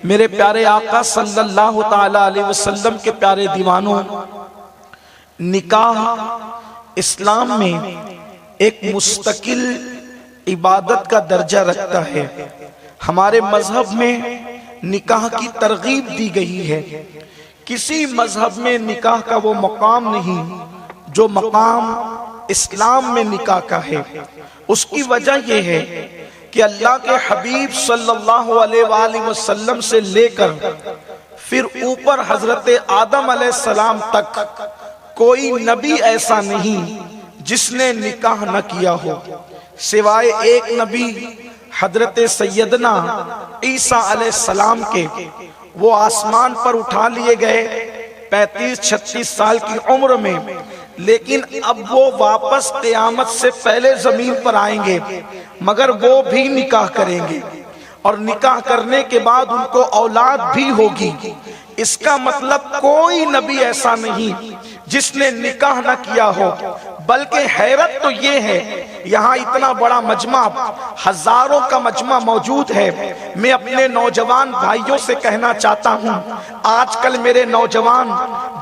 मेरे प्यारे आका सल्लल्लाहु ताला अलैहि वसल्लम के प्यारे दीवानों, निकाह इस्लाम में एक मुस्तकिल इबादत का दर्जा रखता है। हमारे मजहब में निकाह की तरगीब दी गई है। किसी मजहब में निकाह का वो मकाम नहीं जो मकाम इस्लाम में निकाह का है। उसकी वजह यह है कि अल्लाह के हबीब सल्लल्लाहु अलैहि वसल्लम से लेकर फिर ऊपर हजरत आदम अलैहिस्सलाम तक कोई नबी ऐसा नहीं जिसने निकाह न किया हो, सिवाय एक नबी हजरत सैयदना ईसा अलैहिस्सलाम के। वो आसमान पर उठा लिए गए 35-36 साल की उम्र में, लेकिन अब वो वापस क़यामत से पहले जमीन पर आएंगे, मगर वो भी निकाह करेंगे और निकाह करने के बाद उनको औलाद भी होगी। इसका मतलब कोई नबी ऐसा नहीं जिसने निकाह न किया हो। बल्कि हैरत तो ये है, यहाँ इतना बड़ा मजमा, हजारों का मजमा मौजूद है। मैं अपने नौजवान भाइयों से कहना चाहता हूँ, आजकल मेरे नौजवान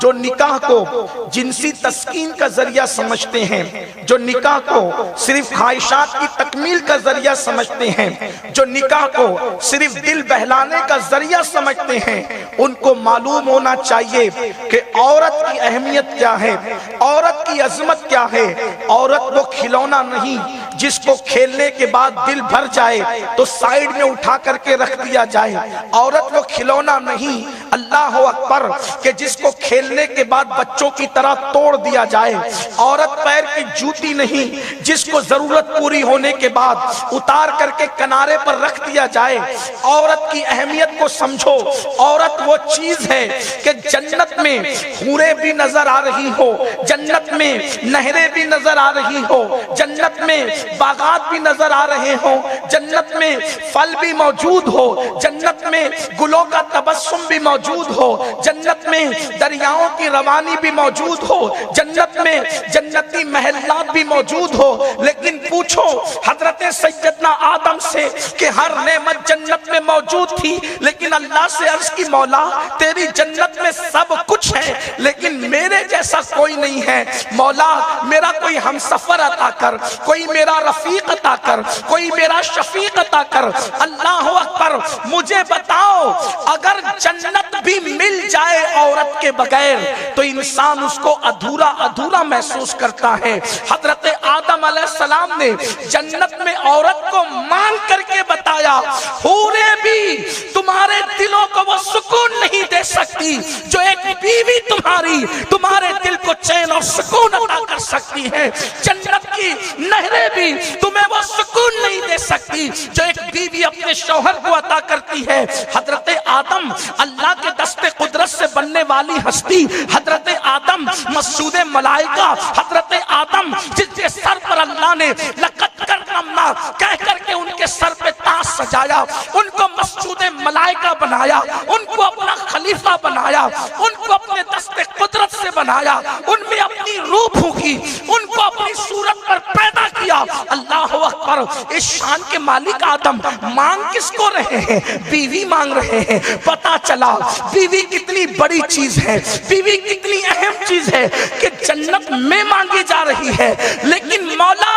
जो निकाह को जिनसी तस्कीन का जरिया समझते हैं, जो निकाह को सिर्फ ख्वाहिशात की तकमील का जरिया समझते हैं, जो निकाह को सिर्फ दिल बहलाने का जरिया समझते हैं, उनको मालूम होना चाहिए कि औरत की अहमियत क्या है, औरत की अजमत क्या है। औरत वो खिलौना नहीं जिसको खेलने के बाद दिल भर जाए तो साइड में उठा करके रख दिया जाए। औरत वो खिलौना नहीं, अल्लाह अकबर, के जिसको खेलने के बाद बच्चों की तरह तोड़ दिया जाए। औरत पैर की जूती नहीं जिसको जरूरत पूरी होने के बाद उतार करके किनारे पर रख दिया जाए। औरत की अहमियत को समझो। औरत वो चीज है कि जन्नत में हूरें भी नजर आ रही हो, जन्नत में नहरें भी नजर आ रही हो, जन्नत में बागात भी नजर आ रहे हो, जन्नत में फल भी मौजूद हो, जन्नत में गुलों का तबस्सुम भी मौजूद हो, जन्नत में दरियाओं की रवानी भी मौजूद हो, जन्नत में जन्नती महलात भी मौजूद हो। लेकिन पूछो हजरत सैयदना आदम से कि हर नेमत जन्नत में मौजूद थी, लेकिन अल्लाह से अर्ज की, मौला तेरी जन्नत में सब कुछ है लेकिन मेरे जैसा कोई नहीं है। मौला मेरा कोई हमसफर अता कर, कोई मेरा रफीक अता कर, कोई मेरा शफीक अता कर। अल्लाह अकबर, मुझे बताओ अगर जन्नत भी मिल जाए औरत के बगैर तो इंसान उसको अधूरा अधूरा महसूस करता है। हजरत आदम अलैहिस्सलाम ने जन्नत में औरत को मांग करके बताया, हूरें भी तुम्हारे दिलों को वो सुकून नहीं दे सकती जो एक बीवी तुम्हारे दिल को चैन और सुकून अता कर सकती है। जन्नत की नहरें भी तुम्हें वो सुकून नहीं दे सकती जो एक बीवी अपने शौहर को अता करती है। हजरत आदम अल्लाह के दस्ते कुदरत से बनने वाली हस्ती, हजरत आदम मसूद मलाइका, हजरत आदम जिसके सर पर अल्लाह ने लक़द करमना कह करके उनके सर पे ताज सजाया, उनको मसूद मलाइका बनाया, उनको अपना खलीफा बनाया, उनको अपने दस्ते कुदरत से बनाया, उनमें अपनी रूह फूंकी, उनको अपनी सूरत पर पैदा किया। अल्लाह अकबर, इस शान के मालिक आदम मांग किसको रहे हैं? बीवी मांग रहे हैं। पता चला बीवी कितनी बड़ी चीज है, बीवी कितनी अहम चीज है कि जन्नत में मांगी जा रही है। लेकिन मौला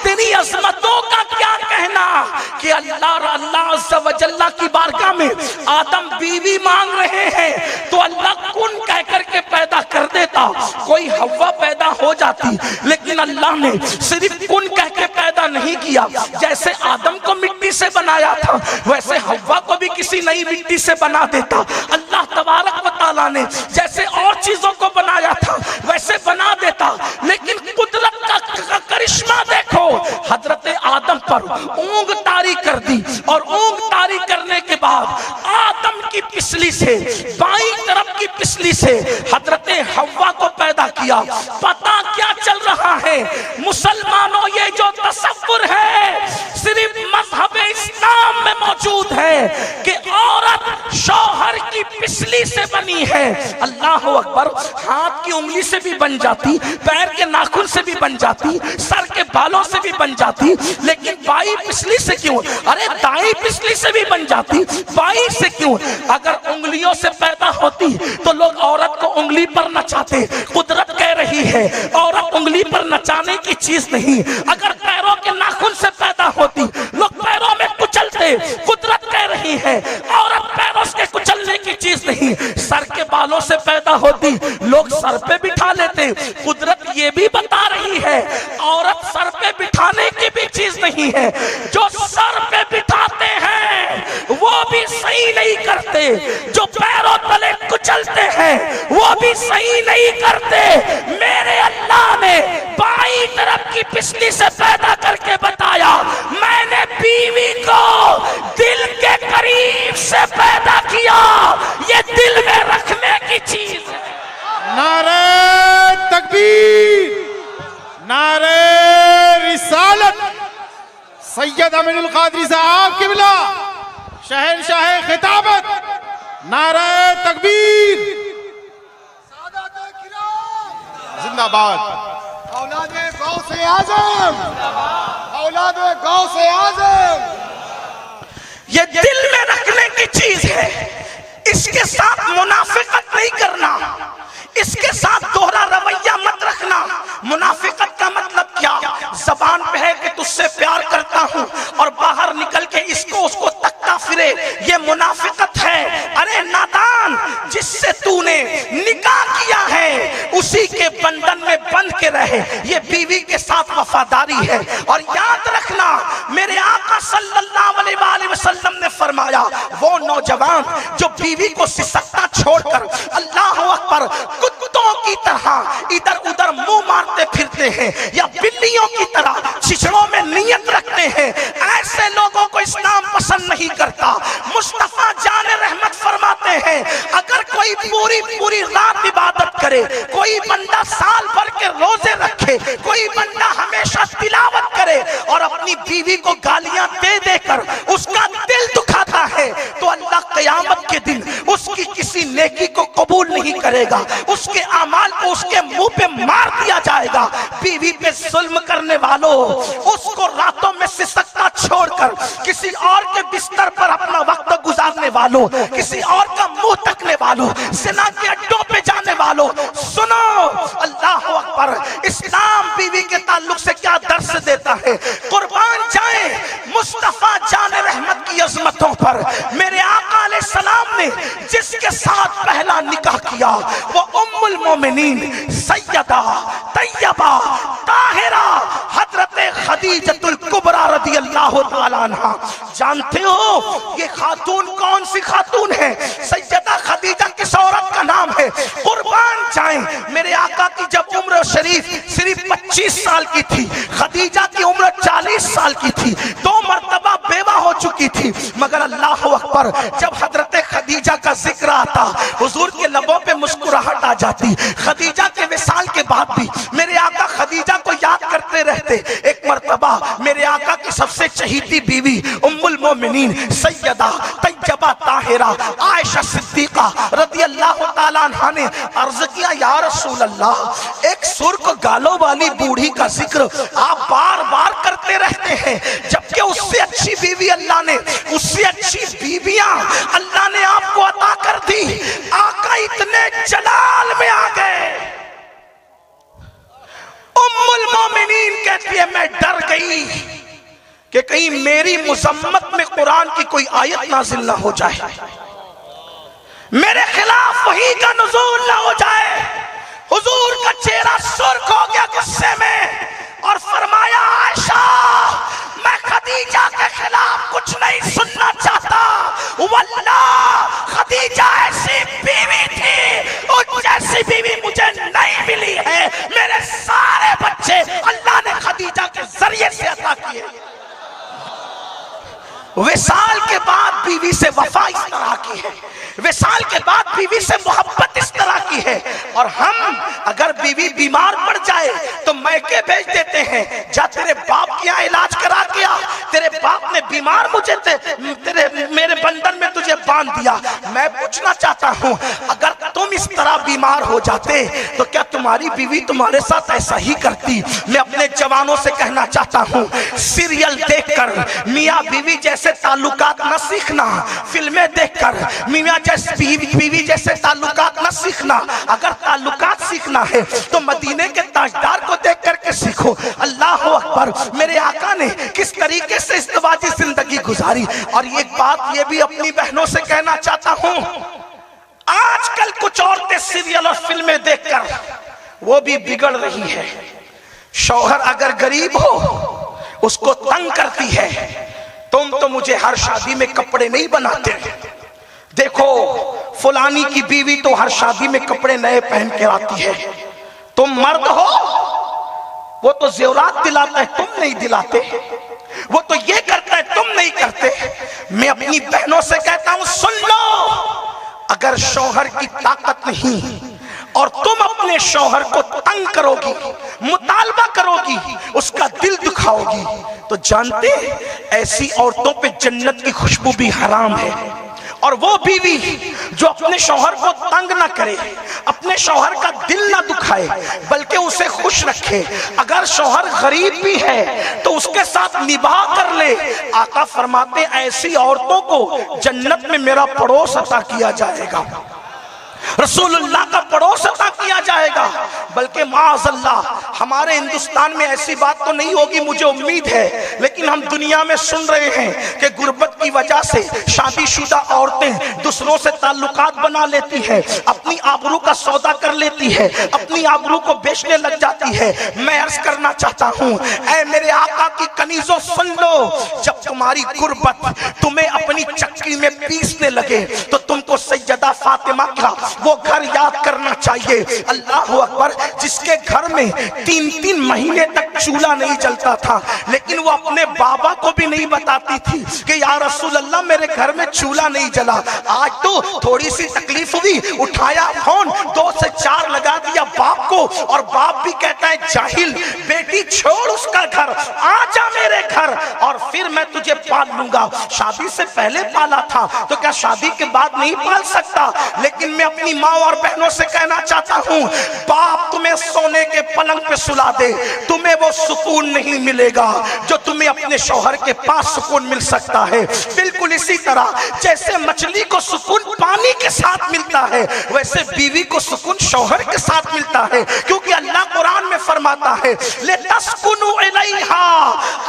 तेरी अजमतों का क्या कहना कि अल्लाह अज़्ज़ा व जल्ला की बारगाह में आदम बीवी मांग रहे हैं तो अल्लाह कुन कह करके पैदा कर देता, कोई हव्वा पैदा हो जाती। लेकिन अल्लाह ने सिर्फ कुन कह के पैदा नहीं किया। जैसे आदम को मिट्टी से बनाया था वैसे हव्वा को भी किसी नई मिट्टी से बना देता। अल्लाह तबारक व तआला ने जैसे और चीजों को बनाया था वैसे बना देता। लेकिन कुदरत का करिश्मा देखो, हजरत आदम पर ऊंग तारी कर दी और ऊंग तारी करने के बाद आदम की पिछली से, बाईं तरफ की पिछली से हजरत हव्वा को पैदा किया। पता क्या चल रहा है मुसलमानों, ये जो तसव्वुर है सिर्फ मजहब इस्लाम में मौजूद है कि औरत शौहर की पिछली पिसली से बनी है। अल्लाह अकबर। हाथ की उंगली से भी बन जाती, पैर के नाखून से भी बन जाती, सर के बालों से भी बन जाती, लेकिन बाई पिसली से क्यों? अरे दाई पिसली से भी बन जाती, बाई से क्यों? अगर उंगलियों से पैदा होती तो लोग औरत को उंगली पर नचाते। कुदरत कह रही है औरत उंगली पर नचाने की चीज नहीं। अगर पैरों के नाखून से पैदा होती लोग पैरों में कुचलते। कुदरत कह रही है औरत पैरों से कुचलने की चीज नहीं। सर के बालों से पैदा होती लोग सर पे बिठा लेते। कुदरत ये भी बता रही है औरत सर पे बिठाने की भी चीज नहीं है। जो सर पे बिठाते हैं वो भी सही नहीं करते, जो पैरों तले कुचलते हैं वो भी सही नहीं करते। मेरे अल्लाह ने बाई तरफ की पिछली से पैदा करके बताया, मैंने बीवी को दिल के करीब से पैदा किया, ये दिल में रखने की चीज है। नारे तकबीर, नारे रिसालत। सैयद अमीनुल कादरी साहब किबला शहंशाह खिताबत, नारे तकबीर, जिंदाबाद। औलादे गौसे आज़म, औलादे गौसे आज़म। ये दिल में रखने की चीज है। इसके साथ मुनाफिकत नहीं करना, इसके साथ दोहरा रवैया मत रखना। मुनाफिकत का मतलब क्या? जबान पे है कि तुझसे प्यार करता हूं और बाहर निकल के इसको उसको तकता फिरे, ये मुनाफिकत है। अरे नादान, जिससे तूने निकाह किया है उसी के बंधन में बंध के रहे, ये बीवी के साथ वफादारी है। और याद रखना मेरे आका सल्लल्लाहु अलैहि वसल्लम ने फरमाया, वो नौजवान जो बीवी को सिसकता छोड़कर अल्लाह अकबर कुत्तों की तरह इधर उधर मुंह मारते फिरते हैं या बिल्लियों की तरह छिछड़ों में नियत रखते हैं, ऐसे लोगों को इस्लाम पसंद नहीं करता। मुस्तफा जाने रहमत फरमाते हैं, अगर कोई पूरी पूरी रात इबादत करे, कोई बंदा साल भर के रोजे रखे, कोई बंदा हमेशा तिलावत करे और अपनी बीवी को गालियां दे देकर उसका दिल दुखाता है, तो अल्लाह क़यामत के दिन उसकी किसी नेकी को कबूल नहीं करेगा। उसके अमाल को उसके मुंह पे मार दिया जाएगा। बीवी पे जुल्म करने वालों, उसको रातों में सिसकता छोड़कर किसी और के बिस्तर पर अपना वक्त गुजारने वालों, किसी और का मुंह तकने वालों, ज़िना के अड्डों पे जाने वालों, सुनो अल्लाह अकबर, इस्लाम बीवी के ताल्लुक से क्या दर्स देता है। कुर्बान जाए मुस्तफा जाने रहमत की अजमतों पर। मेरे आका अलैहि सलाम ने जिसके साथ पहला निकाह किया वो उम्मुल मोमिनीन सैयदा तैयबा ताहिरा हजरत खदीजतुल कुबरा रदियल्लाहु ताला अन्हा। जानते हो ये खातून कौन सी खातून है? सैयदा खदीजा किस औरत का नाम है? कुर्बान जाए मेरे आका की जब उम्र शरीफ सिर्फ 25 साल की थी, खदीजा की उम्र 40 साल की थी, 2 मर्तबा बेवा हो चुकी थी, मगर अल्लाह अकबर जब हजरत खदीजा का जिक्र आता हुजूर के लबों पे मुस्कुराहट आ जाती। खदीजा के विसाल के बाद भी मेरे आका खदीजा को याद करते रहते। एक मर्तबा मेरे आका की सबसे चहीती बीवी उम्मुल मोमिनीन सैयदा तैयबा ताहिरा आयशा सिद्दीका रदियल्लाहु ताला अन्हा ने अर्ज किया, या रसूल अल्लाह, एक सुर्ख गालों वाली बूढ़ी का जिक्र आप बार बार करते रहते हैं, जबकि उससे अच्छी बीवी अल्लाह ने, उससे अच्छी बीवियां अल्लाह ने आपको अता कर दी। आका इतने जलाल में आ गए। उम्मुल मोमिनीन कहती है, मैं डर गई कि कहीं मेरी मुजम्मत में कुरान की कोई आयत नाजिल ना हो जाए, मेरे खिलाफ वही का नुज़ूल ना हो जाए। हुजूर का चेहरा सुर्ख हो गया गुस्से में और फरमाया, आयशा, मैं खदीजा के खिलाफ कुछ नहीं सुनना चाहता। वल्लाह खदीजा ऐसी बीवी थी, उस जैसी बीवी मुझे नहीं मिली है। मेरे सारे बच्चे अल्लाह ने खदीजा के जरिए से अता किए। विसाल के बाद बीवी से वफा इस तरह की है, विसाल के बाद बीवी से मोहब्बत इस तरह की है। और हम अगर बीवी बीमार पड़ जाए तो मैके भेज देते हैं, जा तेरे बाप के यहाँ इलाज करा के आ, तेरे बाप ने बीमार मुझे तेरे मेरे बंधन में तुझे बांध दिया। मैं पूछना चाहता हूं, अगर तुम इस तरह बीमार हो जाते तो क्या तुम्हारी बीवी तुम्हारे साथ ऐसा ही करती? मैं अपने जवानों से कहना चाहता हूं, सीरियल देखकर मियां बीवी जैसे ताल्लुकात न सीखना, फिल्में देखकर मियां जैसे बीवी जैसे ताल्लुकात न सीखना। अगर ताल्लुकात सीखना है तो मदीने के ताजदार को देख करके सीखो। अल्लाह अकबर। मेरे आका ने किस तरीके से इज़्दिवाजी जिंदगी गुजारी। और एक बात ये भी अपनी बहनों से कहना चाहता हूं, आजकल कुछ औरतें सीरियल और फिल्में देखकर वो भी बिगड़ रही है। शौहर अगर गरीब हो उसको तंग करती है, तुम तो मुझे हर शादी में कपड़े नहीं बनाते, देखो फुलानी की बीवी तो हर शादी में कपड़े नए पहन के आती है, तुम मर्द हो, वो तो जेवरात दिलाता है तुम नहीं दिलाते, वो तो ये करता है तुम नहीं करते। मैं अपनी बहनों से कहता हूं, सुन लो, अगर शौहर की ताकत नहीं और तुम अपने शौहर को तंग करोगी, मुतालबा करोगी, उसका दिल दुखाओगी, तो जानते ऐसी औरतों पे जन्नत की खुशबू भी हराम है। और वो बीवी जो अपने शौहर को तंग ना करे, अपने शौहर का दिल ना दुखाए, बल्कि उसे खुश रखे। अगर शौहर गरीब भी है तो उसके साथ निभाह कर ले। आका फरमाते ऐसी औरतों को जन्नत में मेरा पड़ोस अता किया जाएगा, रसूलुल्लाह का पड़ोस अता किया जाएगा। बल्कि माअज़ल्लाह हमारे हिंदुस्तान में ऐसी बात तो नहीं होगी, मुझे उम्मीद है, लेकिन हम दुनिया में सुन रहे हैं कि गुर्बत की वजह से शादीशुदा औरतें दूसरों से ताल्लुकात बना लेती है, अपनी आबरू का सौदा कर लेती है, अपनी आबरू को बेचने लग जाती है। मैं अर्ज करना चाहता हूँ, ऐ मेरे आका की कनीजों सुन लो, जब तुम्हारी गुर्बत तुम्हें अपनी चक्की में पीसने लगे तो तुमको सैयदा फातिमा का वो घर याद करना चाहिए। अल्लाह अकबर। जिसके घर में 3-3 महीने तक चूल्हा नहीं जलता था, लेकिन वो अपने बाबा को भी नहीं बताती थी कि या रसूल अल्लाह मेरे घर में चूल्हा नहीं जला। आज तो थोड़ी सी तकलीफ हुई, उठाया फोन, 2 से 4 लगा दिया बाप को, और बाप भी कहता है जाहिल, बेटी छोड़ उसका घर, आ जा मेरे घर और फिर मैं तुझे पाल लूंगा। शादी से पहले पाला था तो क्या शादी के बाद नहीं पाल सकता? लेकिन मैं अपनी माँ और बहनों से कहना चाहता हूँ, बाप तुम्हें सोने के पलंग पे सुला दे, तुम्हें वो सुकून नहीं मिलेगा जो तुम्हें अपने शौहर के पास सुकून मिल सकता है। बिल्कुल इसी तरह जैसे मछली को सुकून पानी के साथ मिलता है, वैसे बीवी को सुकून शौहर के साथ मिलता है। क्योंकि अल्लाह कुरान में फरमाता है, लितस्कुनु इलैहा,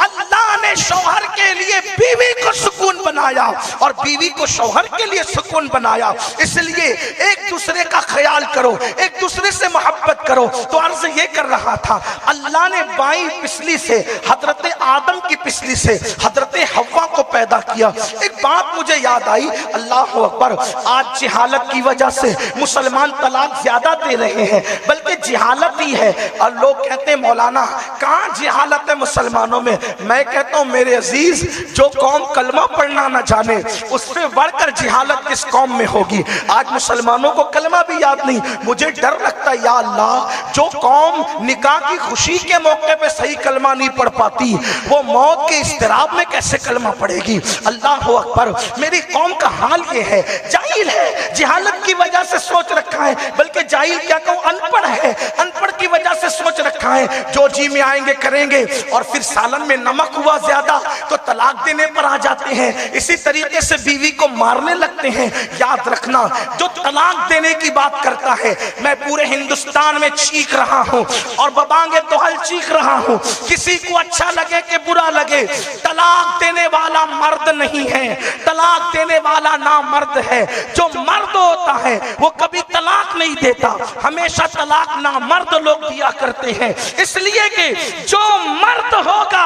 अल्लाह ने शौहर के लिए बीवी को सुकून बनाया और बीवी को शौहर के लिए सुकून बनाया। इसलिए एक दूसरे का ख्याल करो, एक दूसरे से मोहब्बत करो। तो अर्ज ये कर रहा था, अल्लाह ने बाई पिसली से, हजरत आदम की पिसली से हजरत हव्वा को पैदा किया। एक बात मुझे याद आई, अल्लाह अकबर, आज जिहालत की वजह से मुसलमान तलाक ज्यादा दे रहे हैं, बल्कि जिहालत ही है। और लोग कहते हैं मौलाना कहाँ जिहालत है मुसलमानों में? मैं कहता हूँ मेरे अजीज, जो कौम कलमा पढ़ना ना जाने उससे बढ़कर जिहालत किस कौम में होगी। आज मुसलमानों को कलमा भी याद नहीं। मुझे डर लगता है, या अल्लाह, जो कौम निकाह की खुशी के मौके पे सही कलमा नहीं पढ़ पाती, वो मौत के इस्तिराब में कैसे कलमा पढ़ेगी? अल्लाह अकबर। मेरी कौम का हाल ये है, जाहिल है, जिहालत की वजह से सोच रखा है, बल्कि जाहिल क्या कहूँ, अनपढ़ है, अनपढ़ की वजह से सोच रखा है जो जी में आएंगे करेंगे, और फिर सालन में नमक हुआ ज्यादा तो तलाक देने पर आ जाते हैं। इसी तरीके से बीवी को मारने लगते हैं। याद रखना, जो तलाक देने की बात करता है, मैं पूरे हिंदुस्तान में चीख रहा हूँ और बबांगे तोहल चीख रहा हूँ, किसी को अच्छा लगे कि बुरा लगे, तलाक देने वाला मर्द नहीं है, तलाक देने वाला ना मर्द है। जो मर्द होता है वो कभी तलाक नहीं देता, हमेशा तलाक ना मर्द लोग दिया करते हैं। इसलिए कि जो मर्द होगा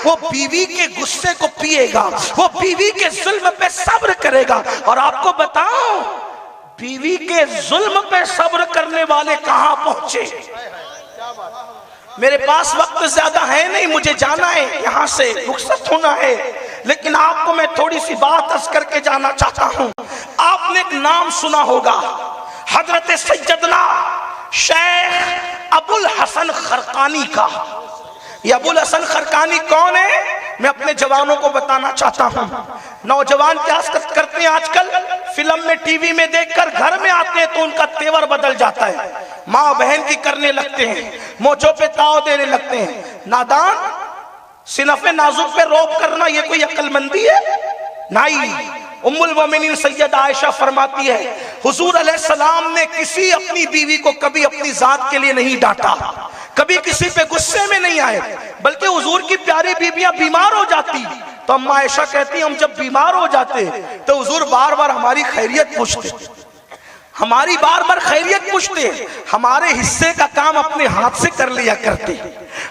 वो बीवी के गुस्से को पिएगा, वो बीवी के जुल्म पे सब्र करेगा। और आपको बताऊं, बीवी के जुल्म पे सब्र करने वाले कहां पहुंचे। मेरे पास वक्त ज्यादा है नहीं, मुझे जाना है, यहाँ से रुखसत होना है, लेकिन आपको मैं थोड़ी सी बात अर्ज करके जाना चाहता हूँ। आपने एक नाम सुना होगा, हजरत सैयदना शेख अबुल हसन खरकानी का। ये अबुल हसन खरकानी कौन है? मैं अपने जवानों को बताना चाहता हूँ। नौजवान क्या करते हैं आजकल, फिल्म में टीवी में देखकर घर में आते हैं तो उनका तेवर बदल जाता है, माँ बहन की करने लगते हैं, मोचों पे ताव देने लगते हैं। नादान, सिनफे नाजुक पे रौब करना ये कोई अक्लमंदी है? नहीं। उम्मुल मोमिनीन सैयदा आयशा फरमाती है, हुजूर अलैहिस्सलाम ने किसी अपनी बीवी को कभी अपनी जात के लिए नहीं डांटा, कभी किसी पे गुस्से में नहीं आए, बल्कि हुजूर की प्यारी बीबियां बीमार हो जाती तो अम्मा आयशा कहती हम जब बीमार हो जाते तो हुजूर बार बार हमारी खैरियत पूछते, हमारी बार बार खैरियत पूछते, हमारे हिस्से का काम अपने हाथ से कर लिया करते,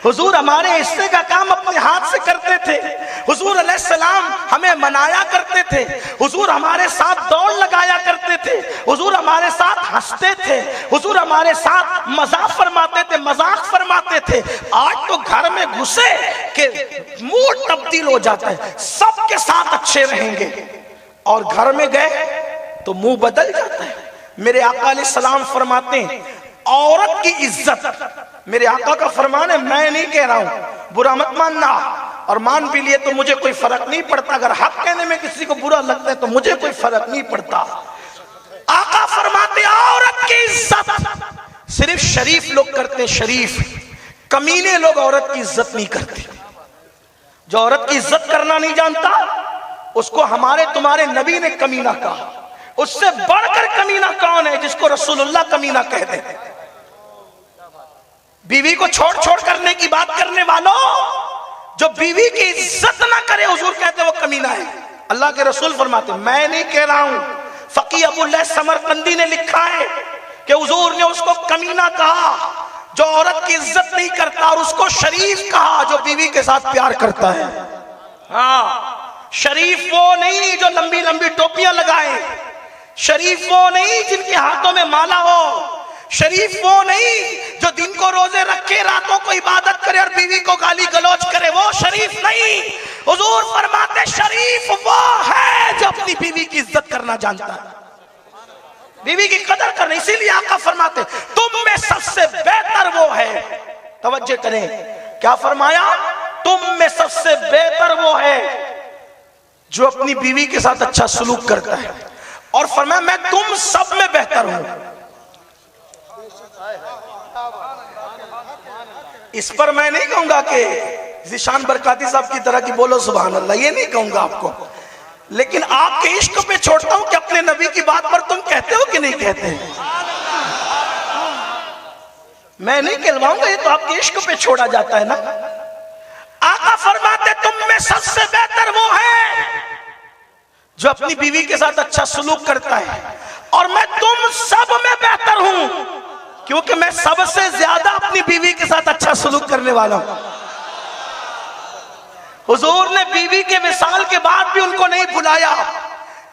हुजूर हमारे हिस्से का काम अपने हाथ से करते थे, हुजूर अलैहिस्सलाम हमें मनाया करते थे, हुजूर हमारे साथ दौड़ लगाया करते थे, हुजूर हमारे साथ हंसते थे, हुजूर हमारे साथ मजाक फरमाते थे। आज तो घर में घुसे के मूड तब्दील हो जाता है, सबके साथ अच्छे रहेंगे और घर में गए तो मुंह बदल जाता है। मेरे आका अलैहिस्सलाम फरमाते हैं औरत की इज्जत, मेरे आका का फरमान है, मैं नहीं कह रहा हूं, बुरा मत मानना, और मान भी लिए तो मुझे कोई फर्क नहीं पड़ता, अगर हक कहने में किसी को बुरा लगता है तो मुझे कोई फर्क नहीं पड़ता। आका फरमाते औरत की इज्जत सिर्फ शरीफ लोग करते हैं, शरीफ, कमीने लोग औरत की इज्जत नहीं करते। जो औरत की इज्जत करना नहीं जानता उसको हमारे तुम्हारे नबी ने कमीना कहा। उससे बढ़कर कमीना कौन है जिसको रसूलुल्लाह कमीना कहते हैं? बीवी को छोड़ छोड़ करने की बात करने वालों, जो बीवी की इज्जत ना करे हुजूर कहते वो कमीना है। अल्लाह के रसूल फरमाते, मैं नहीं कह रहा हूं, फकी अबुल्लाह समरकंदी ने लिखा है कि हुजूर ने उसको कमीना कहा जो औरत की इज्जत नहीं करता, और उसको शरीफ कहा जो बीवी के साथ प्यार करता है। हाँ, शरीफ वो नहीं जो लंबी लंबी टोपियां लगाए, शरीफ वो नहीं जिनके हाथों में माला हो, शरीफ वो नहीं जो दिन को रोजे रखे रातों को इबादत करे और बीवी को गाली गलौज करे, वो शरीफ नहीं। हुजूर फरमाते शरीफ वो है जो अपनी बीवी की इज्जत करना जानता है, बीवी की कदर करना। इसीलिए आका फरमाते तुम में सबसे बेहतर वो है, तवज्जो करें क्या फरमाया, तुम में सबसे बेहतर वो है जो अपनी बीवी के साथ अच्छा सलूक करता है, और फरमाया मैं तुम सब में बेहतर हूं। इस पर मैं नहीं कहूंगा कि ज़ीशान बरकाती साहब की तरह की बोलो सुभान अल्लाह, ये नहीं कहूंगा आपको, लेकिन आपके इश्क पे छोड़ता हूं कि अपने नबी की बात पर तुम कहते हो कि नहीं कहते। मैं नहीं कहलवाऊंगा, ये तो आपके इश्क पे छोड़ा जाता है ना। आका फरमाते तुम में सबसे बेहतर वो है जो अपनी बीवी के साथ अच्छा सलूक करता है, और मैं तुम सब में बेहतर हूं क्योंकि मैं सबसे ज्यादा अपनी बीवी के साथ अच्छा सलूक करने वाला हूं। हुजूर ने बीवी के विसाल के बाद भी उनको नहीं भुलाया।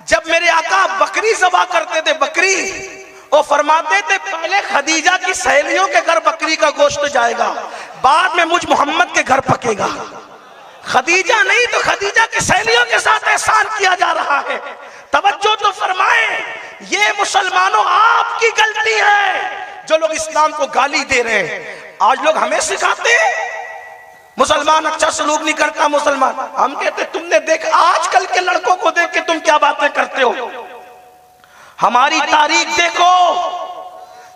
जब मेरे आका बकरी ज़बा करते थे, बकरी, वो फरमाते थे पहले खदीजा की सहेलियों के घर बकरी का गोश्त जाएगा, बाद में मुझ मोहम्मद के घर पकेगा। खदीजा नहीं तो खदीजा की सहेलियों के साथ एहसान किया जा रहा है। तवज्जो तो फरमाए, ये मुसलमानों आपकी गलती है जो लोग इस्लाम को गाली दे रहे हैं। आज लोग हमें सिखाते हैं मुसलमान अच्छा सलूक नहीं करता, मुसलमान, हम कहते तुमने देख आजकल के लड़कों को देख के तुम क्या बातें करते हो, हमारी तारीख देखो,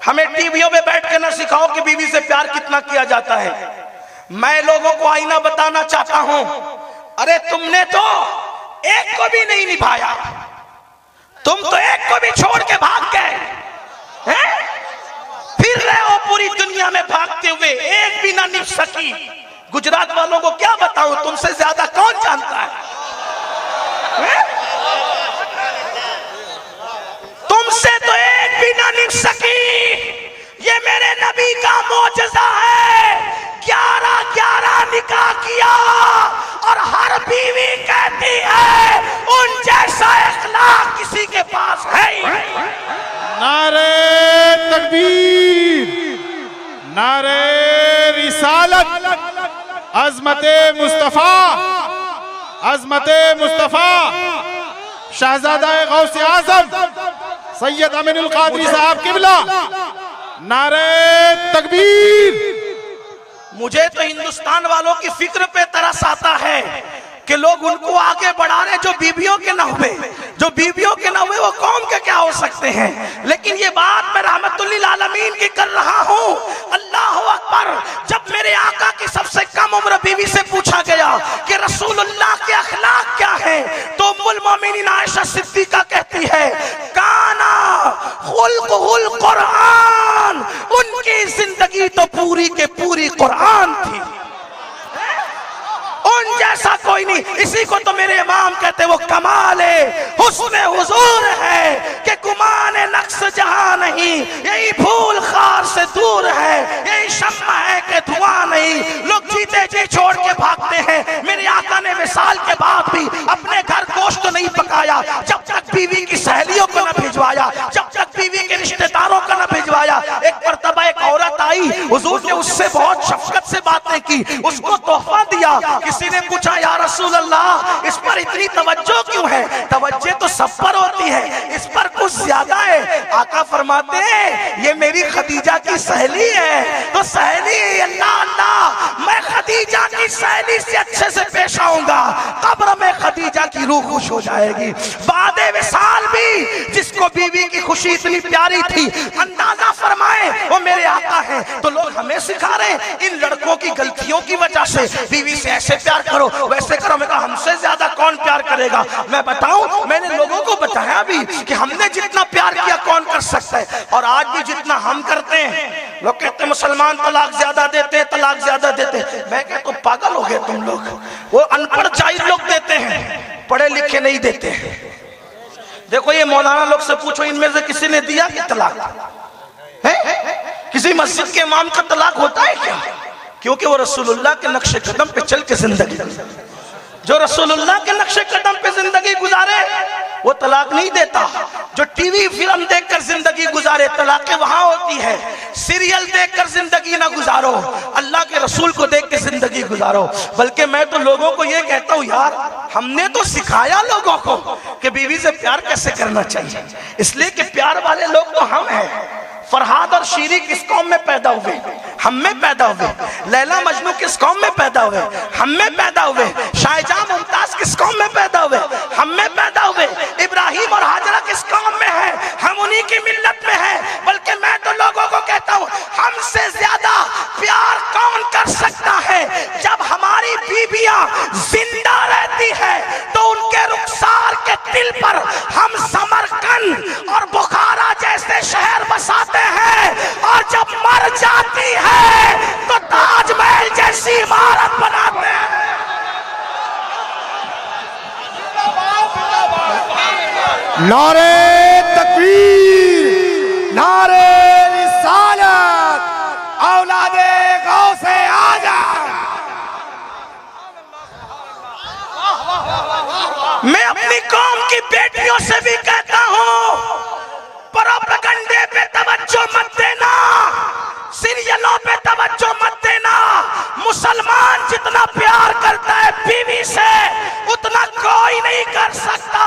हमें टीवियों में बैठ के ना सिखाओ कि बीवी से प्यार कितना किया जाता है। मैं लोगों को आईना बताना चाहता हूं, अरे तुमने तो एक को भी नहीं निभाया, तुम तो एक को भी छोड़ के भाग गए हैं, फिर रहे हो पूरी दुनिया में भागते हुए, एक भी ना निभ सकी। गुजरात वालों को क्या बताऊं, तुमसे ज्यादा कौन जानता है? तुमसे तो एक भी ना निभ सकी। ये मेरे नबी का मोजज़ा है। 11 निकाह किया और हर बीवी कहती है उन जैसा इखलाक किसी के पास है ही नहीं। नारे तकबीर, नारे रिसालत, अज़मते मुस्तफा, अज़मते मुस्तफा, शहजादा गौसे आज़म सैयद अमीनुल कादरी साहब किबला, नारे तकबीर। मुझे तो हिंदुस्तान वालों की फिक्र पे तरस आता है। कि लोग उनको आगे बढ़ा रहे जो बीवियों के ना हुए, जो बीवियों के ना हुए वो कौम के क्या हो सकते हैं। लेकिन ये बात मैं रहमतुल्लिल आलमीन की कर रहा हूँ। अल्लाह अकबर। जब मेरे आका की सबसे कम उम्र बीवी से पूछा गया कि रसूलुल्लाह के अखलाक क्या है, तो उम्मुल मोमिनीन आयशा सिद्दीका कहती है काना खुल्कुहुल कुरान, उनकी जिंदगी तो पूरी के पूरी कुरान थी, उन जैसा कोई नहीं। इसी को तो मेरे इमाम कहते वो कमाले हुस्न हुजूर है कि गुमान नक्श जहां नहीं, यही भूल खार से दूर है, यही शम्मा है कि धुआं नहीं। लोग जीते जी छोड़ के भागते हैं। मेरे आका ने विसाल के बाद भी अपने घर गोश्त नहीं पकाया जब तक बीवी की सहेलियों को न भिजवाया, जब तक बीवी के रिश्तेदारों को न भिजवाया। एक मरतबा एक औरत आई, हुजूर ने उससे बहुत शफकत से बातें की, उसको तोहफा दिया। किसी ने पूछा या रसूल अल्लाह इस पर इतनी तवज्जो क्यों है? तवज्जो तो सब पर होती है, इस पर कुछ ज्यादा है। आका फरमाते हैं ये मेरी खदीजा की सहेली है, तो सहेली अल्लाह अल्लाह मैं खदीजा की सहेली से अच्छे से पेश आऊंगा, कब्र में खदीजा की रूह खुश हो जाएगी। बादे विसाल भी जिसको बीवी की खुशी इतनी प्यारी थी, अंदाजा फरमाए वो मेरे आका है। तो लोग हमें सिखा रहे हैं इन लड़कों की गलतियों की वजह से बीवी से ऐसे प्यार करो वैसे करो। मैं कहा हमसे ज्यादा कौन प्यार करेगा? मैं बताऊं, मैंने लोगों को बताया भी कि हमने जितना प्यार किया कौन कर सकता है। और आज भी जितना हम करते हैं, लोग कहते हैं मुसलमान तलाक ज्यादा देते, तलाक ज्यादा देते। मैं कहता हूं पागल हो गए तुम लोग। वो अनपढ़ जाहिल लोग देते हैं, पढ़े लिखे नहीं देते। देखो ये मौलाना लोग से पूछो इनमें से किसी ने दिया कि तलाक है? किसी मस्जिद के इमाम का तलाक होता है क्या? क्योंकि वो रसूलुल्लाह के नक्शे कदम पे चल के जिंदगी, जो रसूलुल्लाह के नक्शे कदम पे जिंदगी गुजारे वो तलाक नहीं देता। जो टीवी फिल्म देखकर जिंदगी गुजारे तलाक़ें वहां होती है। सीरियल देखकर जिंदगी ना गुजारो, अल्लाह के रसूल को देख के जिंदगी गुजारो। बल्कि मैं तो लोगों को ये कहता हूँ यार हमने तो सिखाया लोगों को कि बीवी से प्यार कैसे करना चाहिए, इसलिए कि प्यार वाले लोग तो हम हैं। फरहाद और शीरी किस कौम में पैदा हुए? हम में पैदा हुए। लैला मजनू किस कौम में पैदा हुए? हम में पैदा हुए। शाहजहां मुमताज किस कौम में पैदा हुए? हम में पैदा हुए। इब्राहिम और हाजरा किस कौम में है? हम उन्हीं की मिल्लत में है। बल्कि मैं तो लोगों को कहता हूँ हमसे ज्यादा प्यार कौन कर सकता है? जब हमारी बीबियां जिंदा रहती है तो उनके रुखसार के दिल पर हम समरकंद और बुखारा जैसे शहर बसाते हैं, और जब मर जाती है तो ताजमहल जैसी इमारत बनाते हैं। नारे तकबीर, नारे रिसालत, औलादे गौसे आज़म। मैं अपनी कौम की बेटियों से भी कहता हूँ प्रोपेगेंडे पे तवज्जो मत देना, सीरियलों पे तवज्जो मत देना। मुसलमान जितना प्यार करता है बीवी से उतना कोई नहीं कर सकता।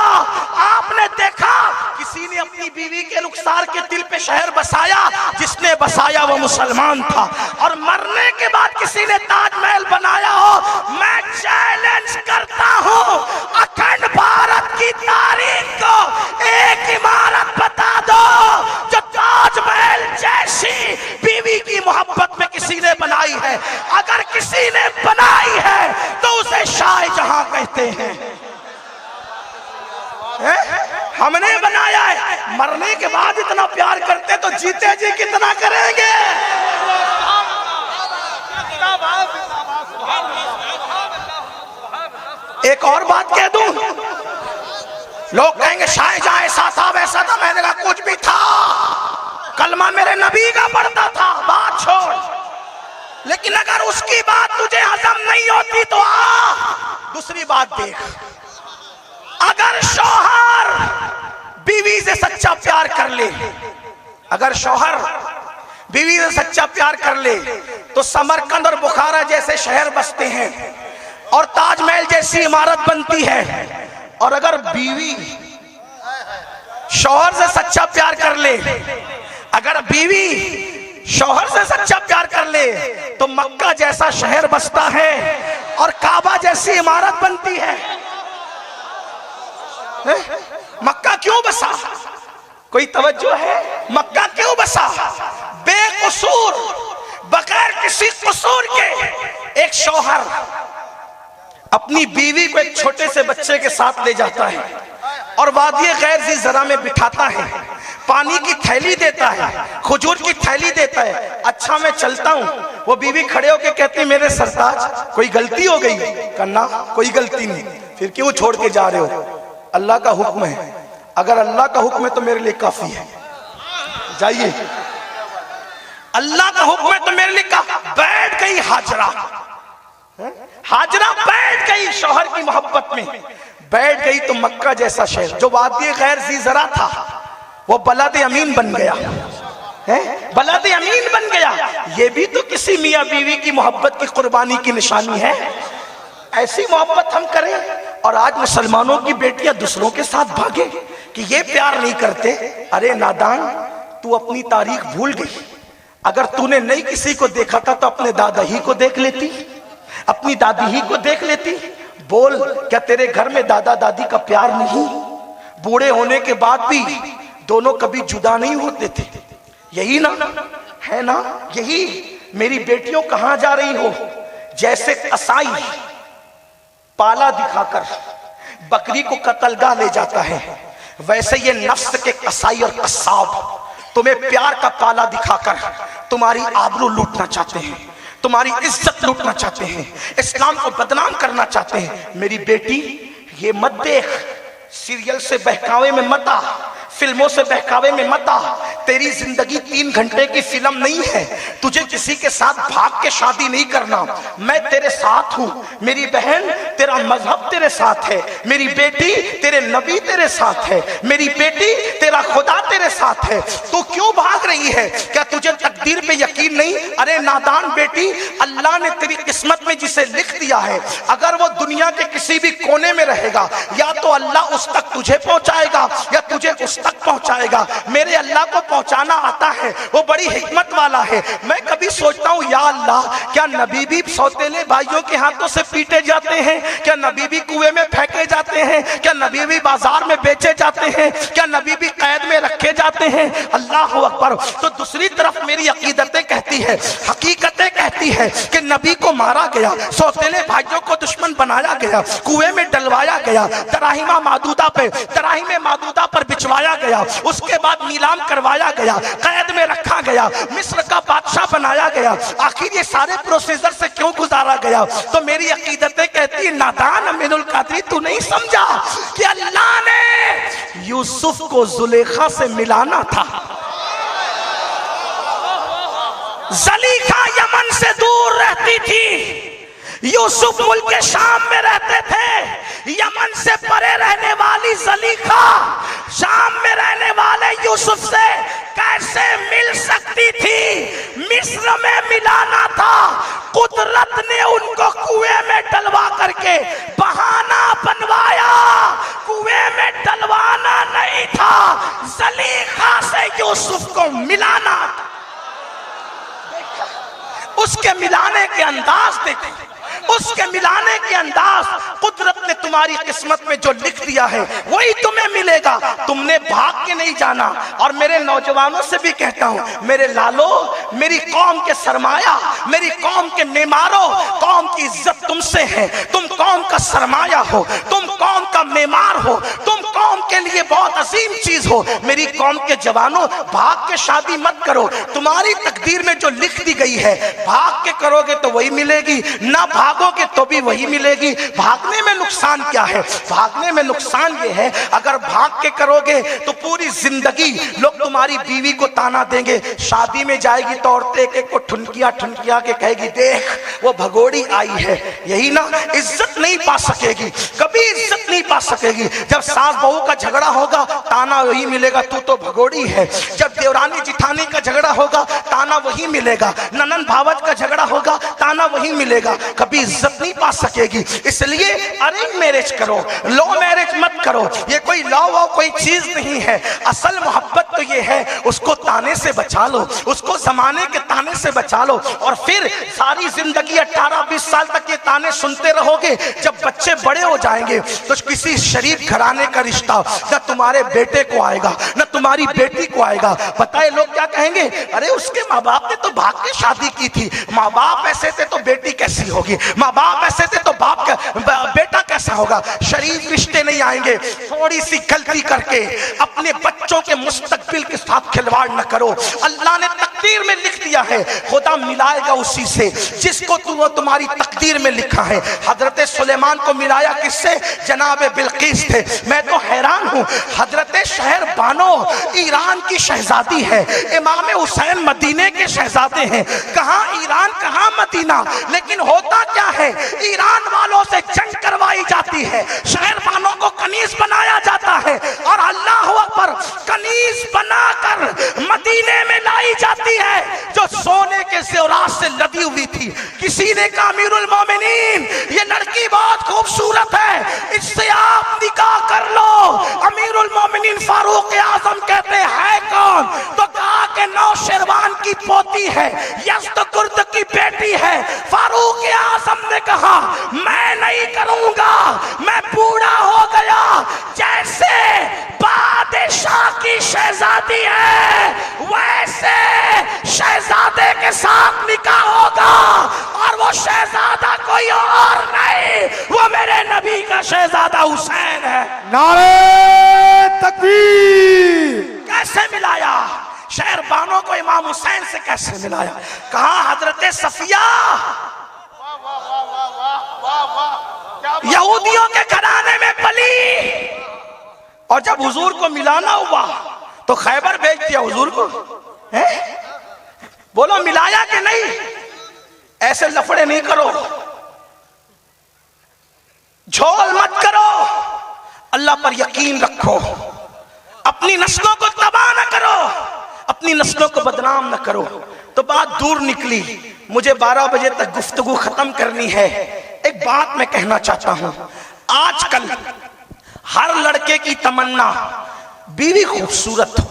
आपने देखा किसी ने अपनी बीवी के रुखसार के दिल पे शहर बसाया, जिसने बसाया वो मुसलमान था। और मरने के बाद किसी ने ताजमहल बनाया हो, मैं चैलेंज करता हूँ अखंड भारत की तारीख को एक इमारत बता दो जो ताजमहल जैसी बीवी की मोहब्बत में किसी ने बनाई है। अगर किसी ने बनाई है तो उसे शाहजहां कहते हैं। हमने बनाया है। मरने के बाद इतना प्यार करते तो जीते जी कितना करेंगे। एक और बात कह दूं, लोग कहेंगे शाहजहां ऐसा था वैसा था। मैंने कहा कुछ भी था, कलमा मेरे नबी का पढ़ता था, बात छोड़। लेकिन अगर उसकी बात तुझे हजम नहीं होती तो दूसरी बात देख। अगर शौहर बीवी से सच्चा प्यार कर ले, अगर शौहर बीवी से सच्चा प्यार कर ले तो समरकंद और बुखारा जैसे शहर बसते हैं और ताजमहल जैसी इमारत बनती है। और अगर बीवी शौहर से सच्चा प्यार कर ले, अगर बीवी शौहर से सच्चा प्यार कर ले तो मक्का जैसा शहर बसता है और काबा जैसी इमारत बनती है। मक्का क्यों बसा? कोई तवज्जो है? मक्का क्यों बसा? बेकसूर, बगैर किसी कसूर के एक शौहर अपनी बीवी को एक छोटे से बच्चे के साथ ले जाता है और वादिये गैर ज़ी ज़रा में बिठाता है, पानी की थैली देता है, खजूर की थैली देता है। अच्छा मैं चलता हूँ। वो बीवी खड़े होके कहती, मेरे सरताज कोई गलती हो गई? करना कोई गलती नहीं, फिर क्यों छोड़ के जा रहे हो? अल्लाह का हुक्म है, अगर अल्लाह का हुक्म है तो मेरे लिए काफी है, जाइए। अल्लाह का हुक्म है तो मेरे लिए बैठ गई हाजरा, हाजरा बैठ गई शौहर की मोहब्बत में, बैठ गई तो मक्का जैसा शहर जो वादी गैर ज़ी ज़रा था वो बलद अमीन बन गया है, बलद अमीन बन गया। ये भी तो किसी मियाँ बीवी की मोहब्बत की कुर्बानी की निशानी है। ऐसी मोहब्बत हम करें और आज मुसलमानों की बेटियां दूसरों के साथ भागे कि ये प्यार नहीं करते। अरे नादान, तू अपनी तारीख भूल गई। अगर तूने नहीं किसी को देखा था तो अपने दादा ही को देख लेती, अपनी दादी ही को देख लेती। बोल, क्या तेरे घर में दादा दादी का प्यार नहीं? बूढ़े होने के बाद भी दोनों कभी जुदा नहीं होते थे। यही ना है ना? यही मेरी बेटियों कहां जा रही हो? जैसे कसाई पाला दिखाकर बकरी को कत्लगाह ले जाता है, वैसे ये नफ्स के कसाई और कसाब तुम्हें प्यार का पाला दिखाकर तुम्हारी आबरू लूटना चाहते हैं, तुम्हारी इज्जत लूटना चाहते हैं, इस्लाम को बदनाम करना चाहते हैं। मेरी बेटी, ये मत देख, सीरियल से बहकावे में मत आ, फिल्मों से बहकावे में मत आ। तेरी जिंदगी 3 घंटे की फिल्म नहीं है। तुझे किसी के साथ भाग के शादी नहीं करना। मैं तेरे साथ हूं मेरी बहन, तेरा मजहब तेरे साथ है। मेरी बेटी, तेरे नबी तेरे साथ है। मेरी बेटी, तेरा खुदा तेरे साथ है। तू क्यों भाग रही है? क्या तुझे तकदीर पे यकीन नहीं? अरे नादान बेटी, अल्लाह ने तेरी किस्मत में जिसे लिख दिया है, अगर वो दुनिया के किसी भी कोने में रहेगा, या तो अल्लाह उस तक तुझे पहुंचाएगा या तुझे उस तक पहुंचाएगा। मेरे अल्लाह को पहुंचाना आता है, वो बड़ी हिकमत वाला है। मैं कभी सोचता हूं, या अल्लाह, क्या नबी भी सौतेले भाइयों के हाथों से पीटे जाते हैं? क्या नबी भी कुएं में फेंके जाते हैं? क्या नबी भी बाजार में बेचे जाते हैं? क्या नबी भी कैद में रखे जाते हैं? अल्लाह अकबर। तो दूसरी तरफ मेरी अकीदतें कहती है, हकीकतें कहती है कि नबी को मारा गया, सौतेले भाइयों को दुश्मन बनाया गया, कुएं में डलवाया गया, दराहिमा मादूदा पर बिछवाया गया, उसके बाद नीलाम करवाया गया, कैद में रखा गया, मिस्र का बादशाह बनाया गया। आखिर ये सारे प्रोसीजर से क्यों गुजारा गया? तो मेरी अकीदतें कहती है, नादान अमीनुल कादरी, तू नहीं समझा कि अल्लाह ने यूसुफ को जुलेखा से मिलाना था। जलीखा यमन से दूर रहती थी, यूसुफ मुल्क शाम में रहते थे। यमन से परे रहने वाली जलीखा शाम में रहने वाले यूसुफ से कैसे मिल सकती थी? मिस्र में मिलाना था। कुदरत ने उनको कुएं में डलवा करके बहाना बनवाया, कुएं में डलवाना नहीं था, जलीखा से यूसुफ को मिलाना था। उसके मिलाने के अंदाज देखो, उसके मिलाने के अंदाज। कुदरत ने तुम्हारी किस्मत में जो लिख दिया है वही तुम्हें मिलेगा। तुमने भाग के नहीं जाना। और मेरे नौजवानों से भी कहता हूं, मेरे लालो, मेरी कौम के सरमाया, मेरी कौम के मेमारों, कौम की इज्जत तुमसे है। तुम कौम का सरमाया हो, तुम कौम का मेमार हो, तुम कौम के लिए बहुत अजीम चीज हो। मेरी कौम के जवानों, भाग के शादी मत करो। तुम्हारी तकदीर में जो लिख दी गई है, भाग के करोगे तो वही मिलेगी, ना भागोगे तो भी वही मिलेगी। भागने में नुकसान क्या है? भागने में नुकसान ये है, अगर भाग के करोगे तो पूरी जिंदगी लोग तुम्हारी बीवी को ताना देंगे। शादी में जाएगी तो औरतें एक एक को ठुनकिया ठुनकिया के कहेगी, देख वो भगोड़ी आई है। यही ना, इज्जत नहीं पा सकेगी, कभी इज्जत नहीं पा सकेगी। जब सास बहू का झगड़ा होगा, ताना वही मिलेगा, तू तो भगोड़ी है। जब देवरानी जिठानी का झगड़ा होगा, ताना वही मिलेगा। ननन भावज का झगड़ा होगा, ताना वही मिलेगा। कभी इज्जत नहीं पा सकेगी। इसलिए अरेंज मैरिज करो, लव मैरिज मत करो। ये कोई लव और कोई चीज नहीं है। असल मोहब्बत तो ये है, उसको ताने से बचा लो, उसको जमाने के ताने से बचा लो, और फिर सारी जिंदगी 18-20 साल तक ये ताने सुनते रहोगे। जब बच्चे बड़े हो जाएंगे तो किसी शरीफ घराने का रिश्ता न तुम्हारे बेटे को आएगा न तुम्हारी बेटी को आएगा। बताए लोग क्या कहेंगे, अरे उसके माँ बाप ने तो भाग के शादी की थी, माँ बाप ऐसे थे तो बेटी कैसी होगी, माँ बाप ऐसे थे तो बाप का बेटा कैसा होगा। शरीफ रिश्ते नहीं आएंगे। थोड़ी सी गलती करके अपने बच्चों के मुस्तकबिल के साथ खिलवाड़ न करो। अल्लाह ने तकदीर में लिख दिया है, खुदा मिलाएगा उसी से जिसको तुम्हारी तकदीर में लिखा है। हजरत सुलेमान को मिलाया किससे, जनाब बिल्किस थे। मैं तो हैरान हूँ, हजरत शहर बानो ईरान की शहजादी है, इमाम हुसैन मदीने के शहजादे हैं। कहाँ ईरान कहाँ मदीना, लेकिन होता क्या है, ईरान वालों से जंग करवाई जाती है, शहर बानों को कनीज बनाया जाता है, और अल्लाह अकबर कनीज बनाकर मदीने में लाई जाती है जो सोने के ज़ेवरात से लदी हुई थी। किसी ने कहा अमीरुल मोमिनीन ये लड़की बहुत खूबसूरत है, इससे आप निकाह कर लो। अमीरुल मोमिनीन फारूक आजम कहते हैं कौन, तो कहा कि नौशेरवान की पोती है, यज़्द कुर्द की बेटी है। फारूक आजम ने कहा मैं नहीं करूंगा, मैं बूढ़ा हो गया। जैसे बादशाह की शहजादी है वैसे शहजादे के साथ निकाह होगा, और वो शहजादा कोई और नहीं, वो मेरे नबी का शहजादा हुसैन है। नारे तकबीर। कैसे मिलाया शहर बानो को इमाम हुसैन से, कैसे मिलाया। कहा हजरत सफिया यहूदियों के घराने में पली, और जब हुजूर को मिलाना हुआ तो खैबर भेज दिया हुजूर को। बोलो मिलाया कि नहीं। ऐसे लफड़े नहीं करो, झोल मत करो, अल्लाह पर यकीन रखो, अपनी नस्लों को तबाह न करो, अपनी नस्लों को बदनाम न करो। तो बात दूर निकली, मुझे 12 बजे तक गुफ्तगू खत्म करनी है। एक बात मैं कहना चाहता हूं, आजकल हर लड़के की तमन्ना बीवी खूबसूरत हो।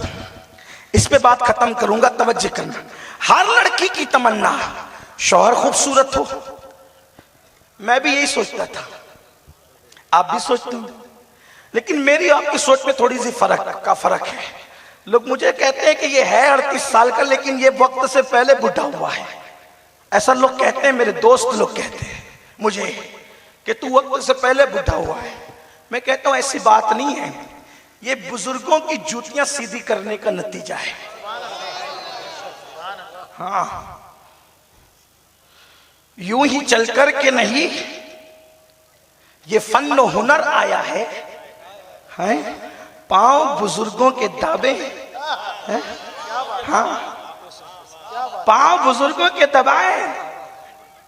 इस पे बात खत्म करूंगा, तवज्जो करना। हर लड़की की तमन्ना शौहर खूबसूरत हो। मैं भी यही सोचता था, आप भी सोचते हो, लेकिन मेरी आपकी सोच में थोड़ी सी फर्क है। लोग मुझे कहते हैं कि ये है 38 साल का, लेकिन ये वक्त से पहले बुढ़ा हुआ है। ऐसा लोग कहते हैं, मेरे दोस्त लोग कहते हैं मुझे कि तू वक्त से पहले बुढ़ा हुआ है। मैं कहता हूं ऐसी बात नहीं है, ये बुजुर्गों की जूतियां सीधी करने का नतीजा है। हाँ, यूं ही चलकर के नहीं, ये फन और हुनर आया है, पांव बुजुर्गों के दाबे हैं। हाँ, पांव बुजुर्गों के दबाए,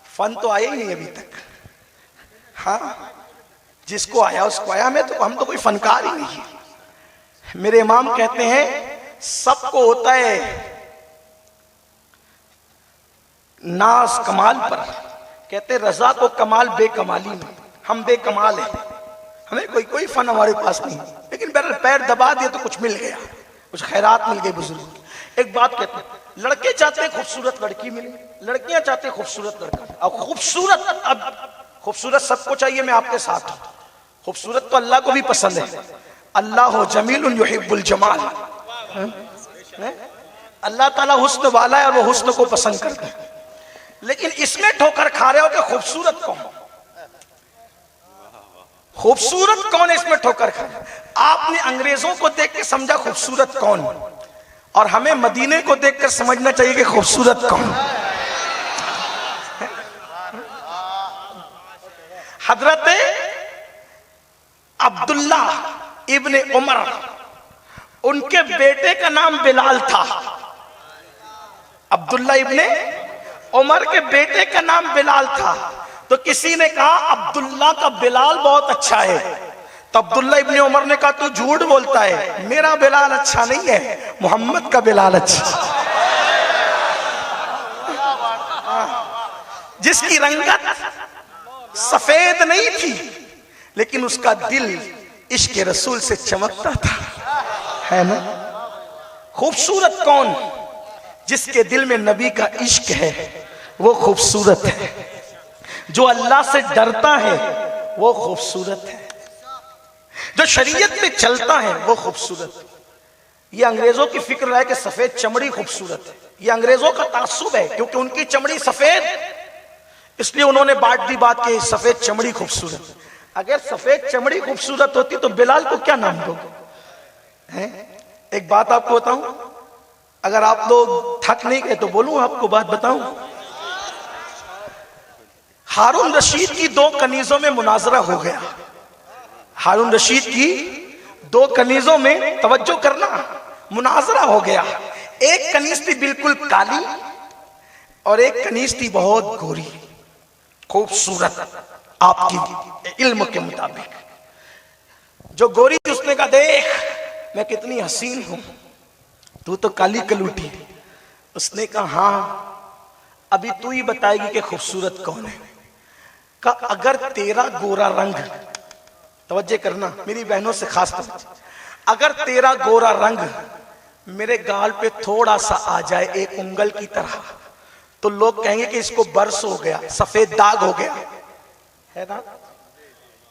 फन तो आया ही नहीं अभी तक। हाँ, जिसको आया उसको आया, हम तो कोई फनकार ही नहीं है। मेरे इमाम कहते हैं सबको होता है नाज कमाल पर, कहते रजा को कमाल बेकमाली में। हम बेकमाल हैं, हमें कोई फन हमारे पास नहीं, लेकिन पैर दबा दिए तो कुछ मिल गया, कुछ खैरात मिल गई बुजुर्ग। एक बात कहते हैं, लड़के चाहते हैं खूबसूरत लड़की मिले, लड़कियां चाहते हैं खूबसूरत लड़का। अब खूबसूरत सबको चाहिए, मैं आपके साथ हूं। खूबसूरत तो अल्लाह को भी पसंद है, अल्लाह जमीलुन युहिब्बुल जमाल। अल्लाह ताला हुस्न वाला है और वो हुस्न को पसंद करता है। लेकिन इसमें ठोकर खा रहे हो कि खूबसूरत कौन, खूबसूरत कौन है, इसमें ठोकर खा। आपने अंग्रेजों को देख के समझा खूबसूरत कौन, और हमें मदीने को देखकर समझना चाहिए कि खूबसूरत कौन। हजरत अब्दुल्ला इब्ने उमर, उनके बेटे का नाम बिलाल था। अब्दुल्ला इब्ने उमर के बेटे का नाम बिलाल था। तो किसी ने कहा अब्दुल्ला का बिलाल बहुत अच्छा है, तो अब्दुल्ला इब्ने उमर ने कहा तू झूठ बोलता है, मेरा बिलाल अच्छा नहीं है, मोहम्मद का बिलाल अच्छा। जिसकी रंगत सफेद नहीं थी, लेकिन उसका दिल इश्क रसूल से चमकता था, है ना। खूबसूरत कौन? जिसके दिल में नबी का इश्क है वो खूबसूरत है। जो अल्लाह से डरता है वो खूबसूरत है। जो शरीयत पे चलता है वो खूबसूरत है। ये अंग्रेजों की फिक्र है कि सफेद चमड़ी खूबसूरत है। ये अंग्रेजों का तासुब है, क्योंकि उनकी चमड़ी सफेद, इसलिए उन्होंने बांट दी बात कि सफेद चमड़ी खूबसूरत है। अगर सफेद चमड़ी खूबसूरत होती तो बिलाल को क्या नाम दोगे? एक बात आपको बताऊं, अगर आप लोग थक नहीं गए तो बोलूं, आपको बात बताऊं। हारून रशीद की 2 कनीजों में मुनाजरा हो गया। हारून रशीद की 2 कनीजों में, तवज्जो करना, मुनाजरा हो गया। एक कनीज थी बिल्कुल काली और एक कनीज थी बहुत गोरी, खूबसूरत आपकी इल्म के मुताबिक। जो गोरी थी उसने कहा, देख मैं कितनी हसीन हूं, तू तो काली कलूटी। उसने कहा, हाँ अभी तू ही बताएगी कि खूबसूरत कौन है। का अगर तेरा गोरा रंग, तवज्जो करना मेरी बहनों से खास तवज्जो, अगर तेरा गोरा रंग मेरे गाल पे थोड़ा सा आ जाए एक उंगल की तरह, तो लोग कहेंगे कि इसको बर्स हो गया, सफेद दाग हो गया, है ना।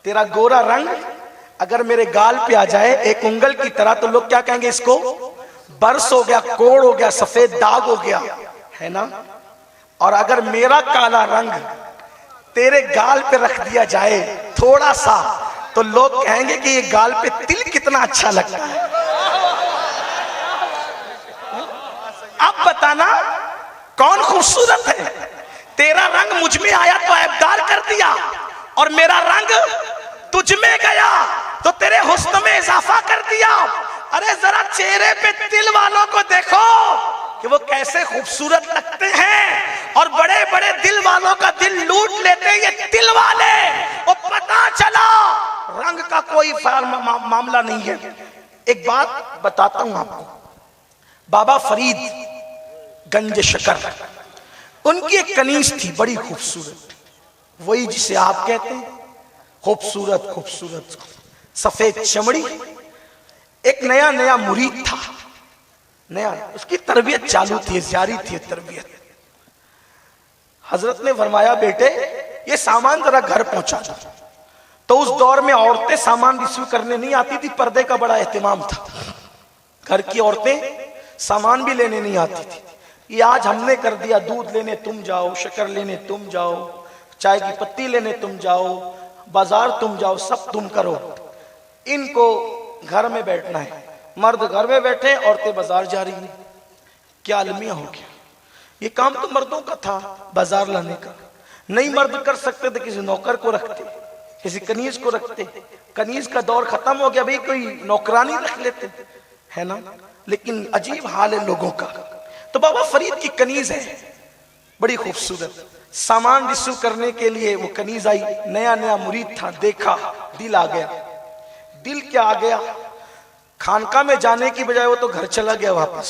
तेरा गोरा रंग अगर मेरे गाल पे आ जाए एक उंगल की तरह, तो लोग क्या कहेंगे? इसको बर्स हो गया, कोड़ हो गया, सफेद दाग हो गया, है ना। और अगर मेरा काला रंग तेरे गाल पे रख दिया जाए थोड़ा सा, तो लोग कहेंगे कि ये गाल पे तिल कितना अच्छा लगता है। अब बताना कौन खूबसूरत है? तेरा रंग मुझ में आया तो ऐबदार कर दिया, और मेरा रंग तुझ में गया तो तेरे हुस्न में इजाफा कर दिया। अरे जरा चेहरे पे तिल वालों को देखो कि वो कैसे खूबसूरत लगते हैं, और बड़े बड़े दिल वालों का दिल लूट लेते हैं ये तिल वाले। वो पता चला रंग का कोई मामला नहीं है। एक बात बताता हूं आपको, बाबा फरीद गंज शकर, उनकी एक कनीज थी बड़ी खूबसूरत, वही जिसे आप कहते हैं खूबसूरत खूबसूरत, सफेद चमड़ी। एक नया नया मुरीद था, नया, उसकी तरबियत चालू थी, जारी थी तरबियत। हजरत ने फरमाया, बेटे ये सामान जरा घर पहुंचा दो। तो उस दौर में औरतें सामान रिसीव करने नहीं आती थी, पर्दे का बड़ा एहतमाम था। घर की औरतें सामान भी लेने नहीं आती थी। ये आज हमने कर दिया, दूध लेने तुम जाओ, शक्कर लेने तुम जाओ, चाय की पत्ती लेने तुम जाओ, बाजार तुम जाओ, सब तुम करो। इनको घर में बैठना है, मर्द घर में बैठे, औरतें बाजार जा रही हैं। क्या अलमिया हो गया। ये काम तो मर्दों का था बाजार लाने का, नहीं मर्द कर सकते थे किसी नौकर को रखते, किसी कनीज को रखते। कनीज का दौर खत्म हो गया, भाई कोई नौकरानी रख लेते, है ना। लेकिन अजीब हाल है लोगों का। तो बाबा फरीद की कनीज है बड़ी खूबसूरत, सामान रिसीव करने के लिए वो कनीज आई। नया नया मुरीद था, देखा, दिल आ गया। दिल क्या आ गया? खानका में जाने की बजाय वो तो घर चला गया वापस।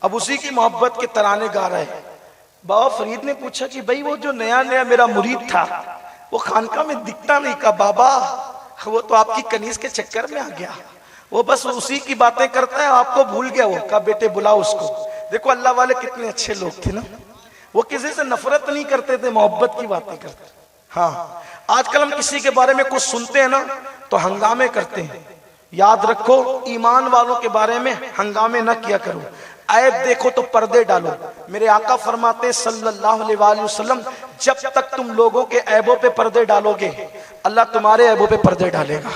अब उसी की मोहब्बत के तराने गा रहे हैं। बाबा फरीद ने पूछा कि भाई वो जो नया नया मेरा मुरीद था वो खानका में दिखता नहीं। का बाबा वो तो आपकी कनीज के चक्कर में आ गया, वो बस उसी की बातें करता है, आपको भूल गया वो। का बेटे बुलाओ उसको। देखो अल्लाह वाले कितने अच्छे लोग थे ना, वो किसी से नफरत नहीं करते थे, मोहब्बत की बातें करते। हाँ, आजकल हम किसी के बारे में कुछ सुनते हैं ना तो हंगामे करते हैं। याद रखो, ईमान वालों के बारे में हंगामे न किया करो। ऐब देखो तो पर्दे डालो। मेरे आका फरमाते सल्लल्लाहु अलैहि वसल्लम, जब तक तुम लोगों के ऐबों पे पर्दे डालोगे अल्लाह तुम्हारे ऐबों पे पर्दे डालेगा।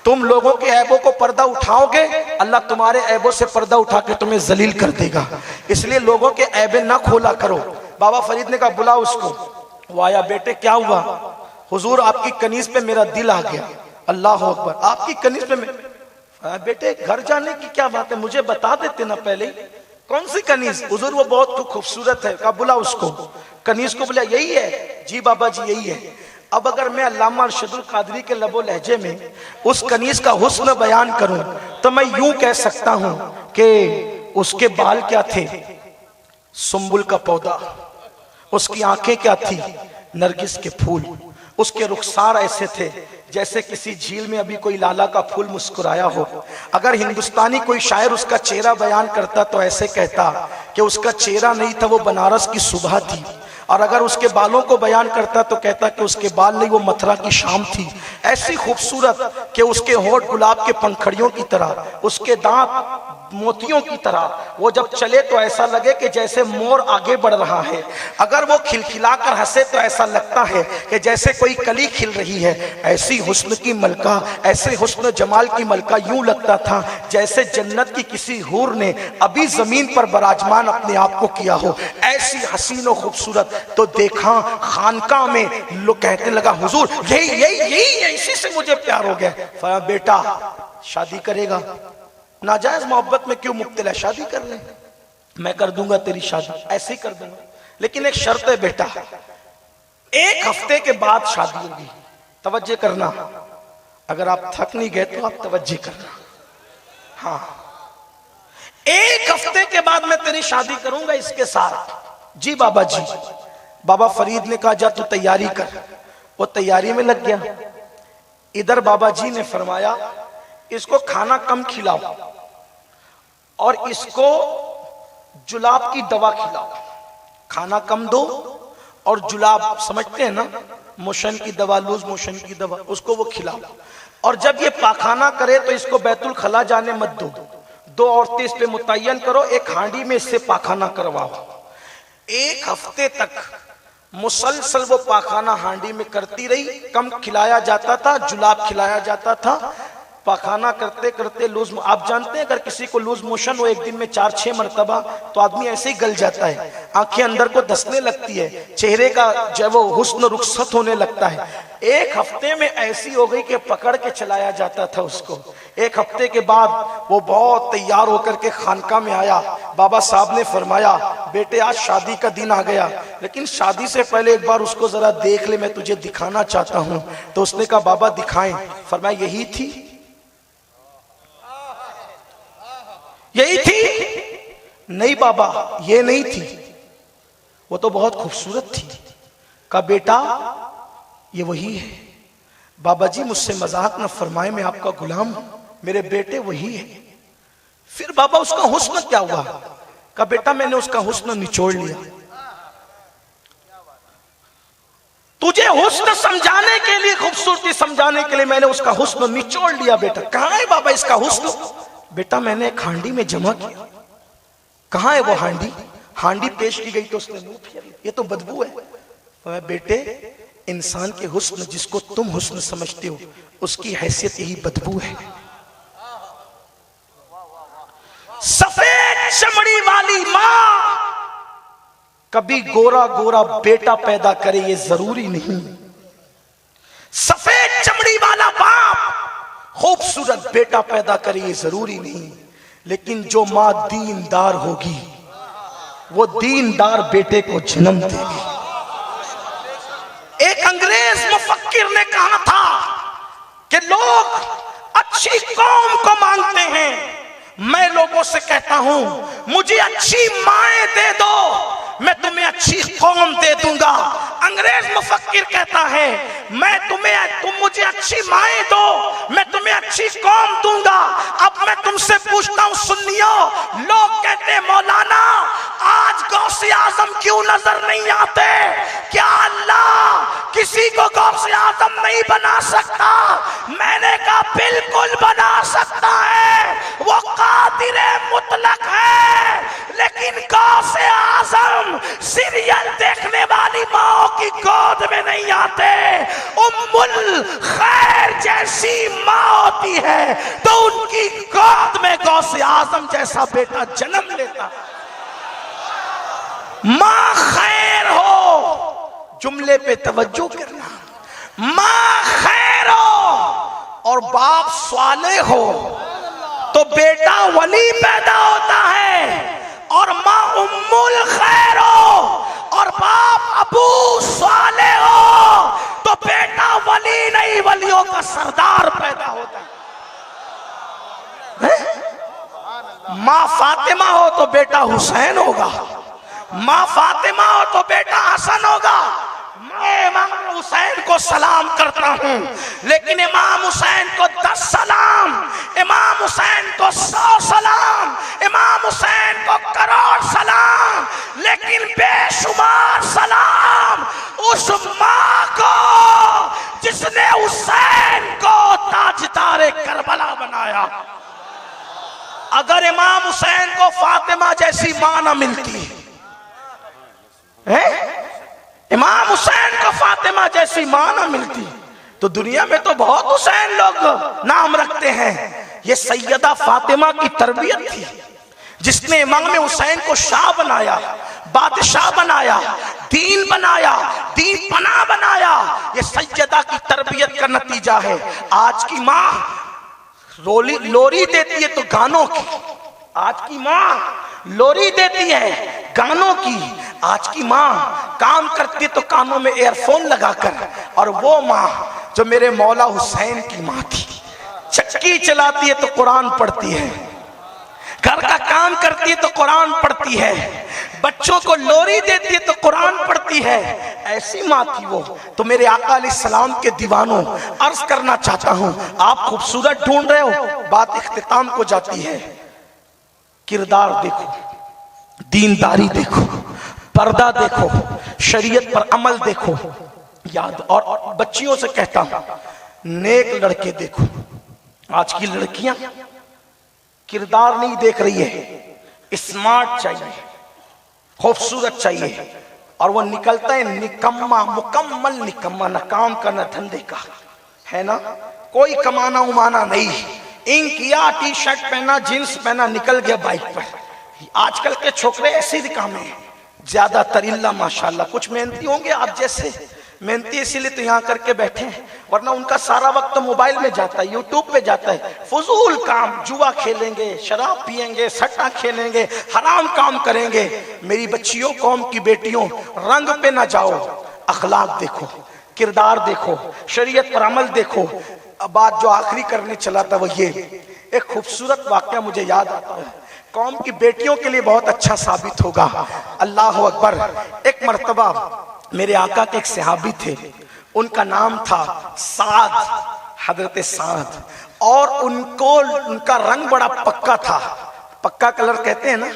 तुम लोगों के ऐबों को पर्दा उठाओगे, अल्लाह तुम्हारे ऐबों से पर्दा उठा के तुम्हें जलील कर देगा। इसलिए लोगों के ऐबे ना खोला करो। बाबा फरीद ने कहा बुलाओ उसको। वो आया। बेटे क्या हुआ? हुजूर आपकी कनीज पे मेरा दिल आ गया। अल्लाह अकबर, आपकी कनीज पे बेटे घर जाने की क्या बात है, मुझे बता देते ना पहले। कौन सी कनीज? हुजूर वो बहुत खूबसूरत है। कहा बुला उसको। कनीज को बोला यही है? जी बाबा जी यही है। अब अगर मैं अल्लामा अरशदुल कादरी के लबो लहजे में उस कनीज का हुस्न बयान करूं तो मैं यूं कह सकता हूं कि उसके बाल क्या थे? सुंबुल का पौधा। उसकी आंखें क्या थी? नरगिस के फूल। उसके रुखसार ऐसे थे जैसे किसी झील में अभी कोई लाला का फूल मुस्कुराया हो। अगर हिंदुस्तानी कोई शायर उसका चेहरा बयान करता तो ऐसे कहता कि उसका चेहरा नहीं था, वो बनारस की सुबह थी। और अगर उसके बालों को बयान करता तो कहता कि उसके बाल नहीं, वो मथुरा की शाम थी। ऐसी खूबसूरत कि उसके होंठ गुलाब के पंखड़ियों की तरह, उसके दांत मोतियों की तरह। वो जब चले तो ऐसा लगे कि जैसे मोर आगे बढ़ रहा है। अगर वो खिलखिलाकर हंसे तो ऐसा लगता है कि जैसे कोई कली खिल रही है। ऐसी हुस्न की मलका, ऐसे हुस्न जमाल की मलका, यूं लगता था जैसे जन्नत की किसी हूर ने अभी जमीन पर बराजमान अपने आप को किया हो। ऐसी हसीन और खूबसूरत। तो देखा खानका में, लोग कहने लगा हुजूर यही यही यही इसी से मुझे प्यार हो गया। फरमाया बेटा शादी करेगा? नाजायज मोहब्बत में क्यों मुब्तला, शादी कर ले। मैं कर दूंगा तेरी शादी, ऐसे ही कर दूंगा, लेकिन एक शर्त है बेटा, 1 हफ्ते के बाद शादी होगी। तवज्जो करना, अगर आप थक नहीं गए तो आप तवज्जो करना। हाँ, 1 हफ्ते के बाद मैं तेरी शादी करूंगा इसके साथ। जी बाबा जी। बाबा फरीद ने कहा जा तू तैयारी कर। वो तैयारी में लग गया। इधर बाबा जी ने फरमाया इसको खाना कम खिलाओ और इसको जुलाब की दवा खिलाओ। खाना कम दो और जुलाब, समझते हैं ना, मोशन की दवा, लूज मोशन की दवा, उसको वो खिलाओ। और जब ये पाखाना करे तो इसको बैतुल खला जाने मत दो। 2 औरतें इस पे मुतय्यन करो, एक हांडी में इससे पाखाना करवाओ। 1 हफ्ते तक मुसलसल वो पाखाना हांडी में करती रही। कम खिलाया जाता था, जुलाब खिलाया जाता था। पाखाना करते करते लूज, आप जानते हैं अगर किसी को लूज मोशन हो 1 दिन में 4-6 मरतबा तो आदमी ऐसे ही गल जाता है। आंखें अंदर को धंसने लगती है, चेहरे का जब वो हुस्न रुखसत होने लगता है। 1 हफ्ते में ऐसी हो गई कि पकड़ के चलाया जाता था उसको। 1 हफ्ते के बाद वो बहुत तैयार होकर के खानका में आया। बाबा साहब ने फरमाया बेटे आज शादी का दिन आ गया, लेकिन शादी से पहले एक बार उसको जरा देख ले, मैं तुझे दिखाना चाहता हूं। तो उसने कहा बाबा दिखाएं। फरमाया यही थी, यही थी? नहीं बाबा ये नहीं थी, वो तो बहुत खूबसूरत थी। कहा बेटा ये वही है। बाबा जी मुझसे मजाक न फरमाए, मैं आपका गुलाम हूं, मेरे बेटे वही है। फिर बाबा उसका हुस्न क्या हुआ? कहा बेटा मैंने उसका हुस्न निचोड़ लिया। तुझे हुस्न समझाने के लिए, खूबसूरती समझाने के लिए मैंने उसका हुस्न निचोड़ लिया। बेटा कहां है बाबा इसका हुस्न? बेटा मैंने एक हांडी में जमा किया। कहां है वो हांडी? हांडी पेश की गई तो उसने मुंह फेर लिया, ये तो बदबू है। बेटे इंसान के हुस्न, जिसको तुम हुस्न समझते हो, उसकी हैसियत यही बदबू है। सफेद चमड़ी वाली मां कभी गोरा गोरा बेटा पैदा करे ये जरूरी नहीं। सफेद चमड़ी वाला बाप खूबसूरत बेटा पैदा करे ये जरूरी नहीं। लेकिन जो मां दीनदार होगी वो दीनदार बेटे को जन्म देगी। एक अंग्रेज मुफक्किर ने कहा था कि लोग अच्छी कौम को मांगते हैं, मैं लोगों से कहता हूं मुझे अच्छी माएं दे दो, मैं तुम्हें अच्छी कौम दे दूंगा। अंग्रेज मुफक्किर कहता है तुम मुझे अच्छी माएं दो, मैं तुम्हें अच्छी कौम दूंगा। अब मैं तुमसे पूछता हूं सुन्नियों, लोग कहते मौलाना आज गौसे आजम क्यों नजर नहीं आते? क्या अल्लाह किसी को गौसे आजम नहीं बना सकता? मैंने कहा बिल्कुल बना सकता है, वो कादिर मुतलक है। लेकिन गौसे आजम सीरियल देखने वाली माओ की गोद में नहीं आते। उम्मुल खैर जैसी माँ होती है तो उनकी गोद में गौसे आजम जैसा बेटा जन्म लेता। माँ खैर हो, जुमले पे तवज्जो करना, माँ खैर हो और बाप स्वाले हो तो बेटा वली पैदा होता है। और माँ उम्मुल खैर हो और बाप अबू स्वाले हो तो बेटा वली नहीं, वलियों का सरदार पैदा होता है। माँ फातिमा हो तो बेटा हुसैन होगा, माँ फातिमा हो तो बेटा हसन होगा, माँ हुसैन को सलाम करता हूं, लेकिन इमाम हुसैन को 10 सलाम, इमाम हुसैन को 100 सलाम, इमाम हुसैन को करोड़ सलाम, लेकिन बेशुमार सलाम उस मां को जिसने हुसैन को ताजदार करबला बनाया। अगर इमाम हुसैन को फातिमा जैसी मां ना मिलती है, इमाम हुसैन को फातिमा जैसी मां ना मिलती, तो दुनिया में तो बहुत हुसैन लोग नाम रखते हैं। ये सैयदा फातिमा की तरबियत थी जिसने इमाम हुसैन को शाह बनाया, बादशाह बनाया, दीन बनाया, दीन पना बनाया। ये सैयदा की तरबियत का नतीजा है। आज की मां लोरी देती है तो गानों की, आज की मां लोरी देती है गानों की, आज की मां काम करती है तो कानों में एयरफोन लगाकर। और वो मां जो मेरे मौला हुसैन की मां थी, चक्की चलाती है तो कुरान पढ़ती है, घर का काम करती है तो कुरान पढ़ती है, बच्चों को लोरी देती है तो कुरान पढ़ती है। ऐसी मां थी वो। तो मेरे आका अलैहिस्सलाम के दीवानों, अर्ज करना चाहता हूं, आप खूबसूरत ढूंढ रहे हो, बात इख्तिताम को जाती है। किरदार देखो, दीनदारी देखो, पर्दा देखो, शरीयत पर अमल देखो, याद। और बच्चियों से कहता हूं, नेक लड़के देखो। आज की लड़कियां किरदार नहीं देख रही है, स्मार्ट चाहिए, खूबसूरत चाहिए, और वो निकलता है निकम्मा, मुकम्मल निकम्मा, न काम का न धंधे का, है ना, कोई कमाना उमाना नहीं। इन किया, टी शर्ट पहना, जींस पहना, निकल गया बाइक पर। आजकल के छोकरे ऐसे दिखामे हैं, ज्यादातर इल्ला माशाल्लाह। कुछ मेहनती होंगे आप जैसे, मेहनती इसीलिए तो यहाँ करके बैठे हैं, वरना उनका सारा वक्त तो मोबाइल में जाता है, यूट्यूब पे जाता है। फजूल काम, जुआ खेलेंगे, शराब पिएंगे, सट्टा खेलेंगे, हराम काम करेंगे। मेरी बच्चियों, कौम की बेटियों, रंग पे ना जाओ, अखलाक देखो, किरदार देखो, शरीयत पर अमल देखो। अब बात जो आखिरी करने चला था वो ये, एक खूबसूरत वाकया मुझे याद आता है, कौम की बेटियों के लिए बहुत अच्छा साबित होगा। अल्लाह अकबर। एक मर्तबा मेरे आका के एक सहाबी थे, उनका नाम था साद, हजरत साद, और उनका रंग बड़ा पक्का था। पक्का कलर कहते हैं ना,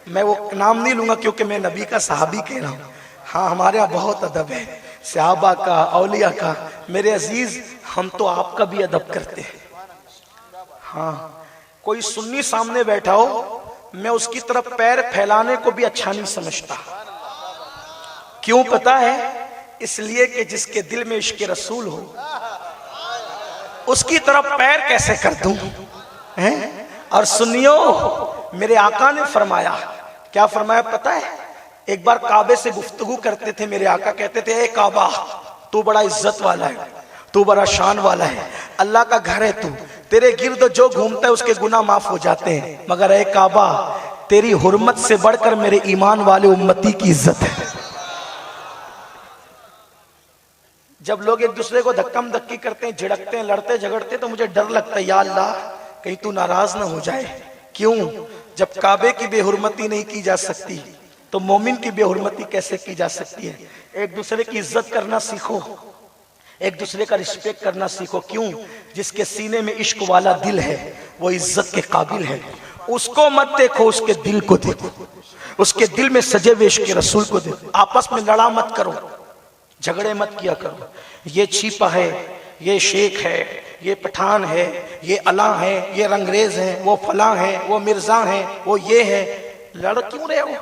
मैं वो नाम नहीं लूंगा क्योंकि मैं नबी का सहाबी कह रहा हूँ। हाँ, हमारे यहाँ बहुत अदब है सहाबा का, औलिया का। मेरे अजीज, हम तो आपका भी अदब करते हैं। हाँ, कोई सुन्नी सामने बैठा हो, मैं उसकी तरफ पैर फैलाने को भी अच्छा नहीं समझता। क्यों पता है? इसलिए कि जिसके दिल में इश्क रसूल हो, उसकी तरफ पैर कैसे कर दूं, हैं? और सुनियो, मेरे आका ने फरमाया, क्या फरमाया पता है? एक बार काबे से गुफ्तगू करते थे मेरे आका, कहते थे, ए काबा, तू बड़ा इज्जत वाला है, तू बड़ा शान वाला है, अल्लाह का घर है तू, तेरे गिर्द जो घूमता है उसके गुनाह माफ हो जाते हैं, मगर ए काबा, तेरी हुर्मत से बढ़कर मेरे ईमान वाले उम्मती की इज्जत है। जब लोग एक दूसरे को धक्कम धक्की करते हैं, झिड़कते हैं, लड़ते झगड़ते, तो मुझे डर लगता है, या अल्लाह कहीं तू नाराज ना हो जाए। क्यों? जब काबे की बेहुरमती नहीं की जा सकती तो मोमिन की बेहुरमती कैसे की जा सकती है? एक दूसरे की इज्जत करना सीखो, एक दूसरे का रिस्पेक्ट करना सीखो। क्यों? जिसके सीने में इश्क वाला दिल है वो इज्जत के काबिल है। उसको मत देखो, उसके दिल को देखो, उसके दिल में सजे हुए इश्क रसूल को देखो। आपस में लड़ा मत करो, झगड़े मत किया करो। ये छिपा है, ये शेख है, ये पठान है, ये अला है, ये रंगरेज है, वो फलां है, वो मिर्जा है, वो ये है। लड़ क्यों रहे हो?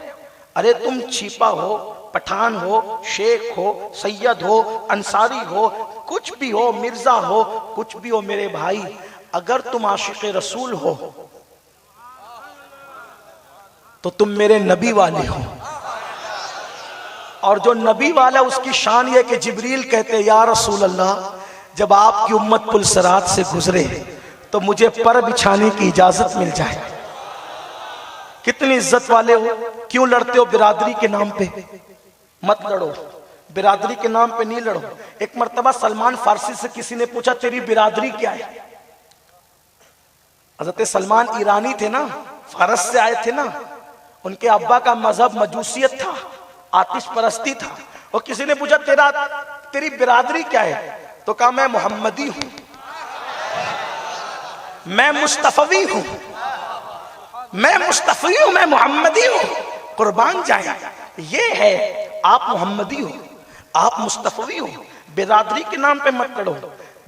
अरे तुम छिपा हो, पठान हो, शेख हो, सैयद हो, अंसारी हो, कुछ भी हो, मिर्जा हो, कुछ भी हो मेरे भाई, अगर तुम आशिक रसूल हो तो तुम मेरे नबी वाले हो। और जो नबी वाला, उसकी शान यह कि जिब्रील कहते, या रसूल अल्लाह, जब आपकी उम्मत पुलसरात से गुजरे तो मुझे पर बिछाने की इजाजत मिल जाए। कितनी इज्जत वाले हो, क्यों लड़ते हो बिरादरी के नाम पे? मत लड़ो, बिरादरी के नाम पे नहीं लड़ो। एक मर्तबा सलमान फारसी से किसी ने पूछा, तेरी बिरादरी क्या है? हजरत सलमान ईरानी थे ना, फारस से आए थे ना, उनके अब्बा का मजहब मजूसियत था, आतिश परस्ती था। और किसी ने पूछा, तेरी बिरादरी क्या है? तो कहा मैं मोहम्मदी हूं, मैं मुस्तफवी हूं, मैं मुस्तफी हूं, मैं मोहम्मदी हूं। कुर्बान जाए, ये है आप मोहम्मदी हो, आप मुस्तफवी हो। बिरादरी के नाम पे मत लड़ो।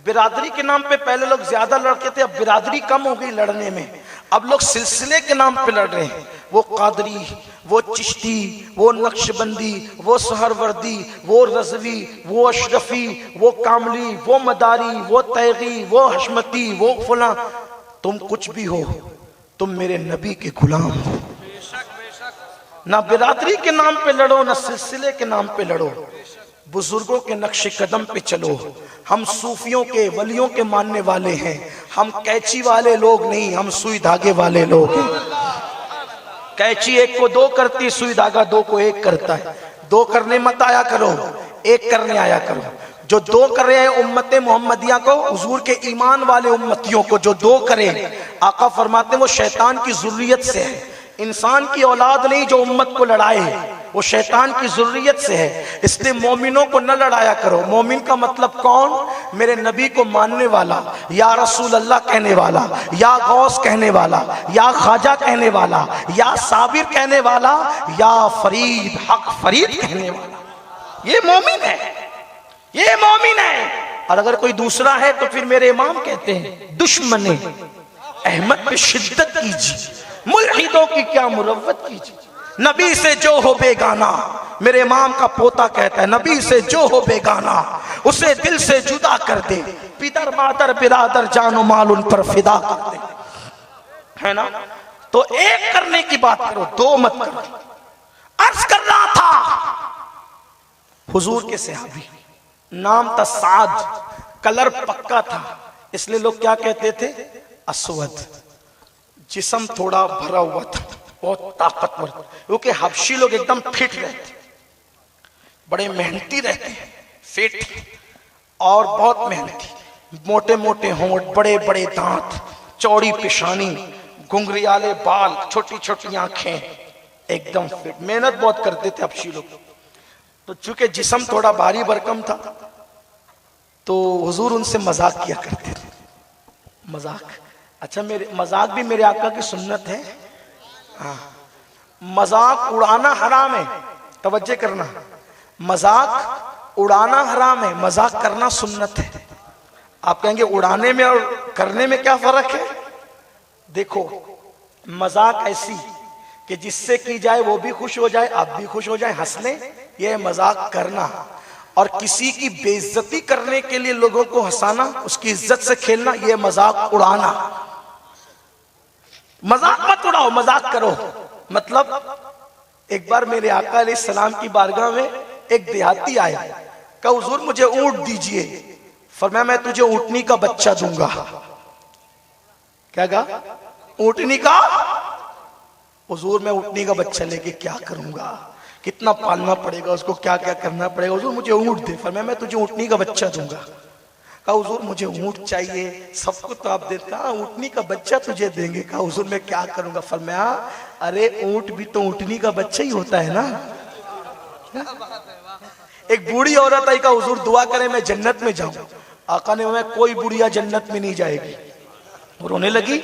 बिरादरी के नाम पे पहले लोग ज्यादा लड़ते थे, अब बिरादरी कम हो गई लड़ने में। अब लोग सिलसिले के नाम पे लड़ रहे हैं। वो कादरी, वो चिश्ती, वो नक्शबंदी, वो सहरवर्दी, वो रजवी, वो अशरफी, वो कामली, वो मदारी, वो तैगी, वो हशमती, वो फुला, तुम कुछ भी हो, तुम मेरे नबी के गुलाम हो। ना बिरादरी के नाम पे लड़ो, ना सिलसिले के नाम पे लड़ो, बुजुर्गों के नक्शे कदम पे चलो। हम सूफियों के, वलियों के मानने वाले हैं। हम कैची वाले लोग नहीं, हम सुई धागे वाले लोग हैं। कैची एक को दो करती, सुई धागा दो को एक करता है। दो करने मत आया करो, एक करने आया करो। जो दो कर रहे हैं उम्मत मोहम्मदिया को, हुजूर के ईमान वाले उम्मतियों को जो दो करे, आका फरमाते हैं वो शैतान की जुर्रियत से है। इंसान की औलाद नहीं जो उम्मत को लड़ाए, वो शैतान की जुर्रियत से है। इसलिए मोमिनों को न लड़ाया करो। मोमिन का मतलब कौन? मेरे नबी को मानने वाला, या रसूल अल्लाह कहने वाला, या गौस कहने वाला, या ख्वाजा कहने वाला, या साबिर कहने वाला, या फरीद, हक फरीद कहने वाला। ये मोमिन है, ये मोमिन है। और अगर कोई दूसरा है तो फिर मेरे इमाम कहते हैं दुश्मने अहमद पे शिद्दत कीजिए, मुल्हिदों की क्या मुरव्वत कीजिए। नबी से जो हो बेगाना, मेरे इमाम का पोता कहता है, नबी से जो हो बेगाना उसे दिल से जुदा कर दे। पितर मातर बिरादर जानो माल उन पर फिदा कर दे, है ना। तो एक करने की बात करो, दो मत करो। अर्ज कर रहा था, हुजूर के सहाबी, नाम था साद, कलर पक्का था, इसलिए लोग क्या कहते थे? अस्वद। जिस्म थोड़ा भरा हुआ था, बहुत ताकतवर, क्योंकि हबशी लोग एकदम फिट रहते, बड़े मेहनती रहते हैं, फिट और बहुत मेहनती, मोटे मोटे होंठ, बड़े बड़े दांत, चौड़ी पेशानी, घुंघरियाले बाल, छोटी छोटी आंखें, एकदम फिट, मेहनत बहुत करते थे हबशी लोग। तो चूंकि जिस्म थोड़ा भारी भरकम था तो हुजूर उनसे मजाक किया करते थे। मजाक, अच्छा मेरे मजाक भी मेरे आका की सुन्नत है। हाँ, मजाक उड़ाना हराम है, तवज्जो करना। मजाक उड़ाना हराम है, मजाक करना सुन्नत है। आप कहेंगे उड़ाने में और करने में क्या फर्क है? देखो, मजाक ऐसी कि जिससे की जाए वो भी खुश हो जाए, आप भी खुश हो जाए, हंस लें, यह मजाक करना। और किसी की बेइज्जती करने के लिए लोगों को हंसाना, उसकी इज्जत से खेलना, यह मजाक उड़ाना। मजाक मत उड़ाओ, मजाक करो। मतलब एक बार मेरे आका अलैहिस्सलाम की बारगाह में एक देहाती आया, कहा हुजूर मुझे ऊंट दीजिए। फरमाया मैं तुझे ऊंटनी का बच्चा दूंगा। क्या कहा? ऊंटनी का। हुजूर मैं ऊंटनी का बच्चा लेके क्या करूंगा, कितना पालना पड़ेगा उसको, क्या क्या करना पड़ेगा। हुजूर मुझे ऊंट दे। फरमाया मैं तुझे ऊंटनी का बच्चा दूंगा। कहा हुजूर मुझे ऊंट चाहिए, सबको तो आप देते, ऊंटनी का बच्चा तुझे देंगे। कहा हुजूर मैं क्या करूंगा। फरमाया अरे ऊंट भी तो ऊंटनी का बच्चा ही होता है ना। एक बूढ़ी औरत आई, कहा हुजूर दुआ करें मैं जन्नत में जाऊं। आका ने मैं कोई बुढ़िया जन्नत में नहीं जाएगी। और रोने लगी,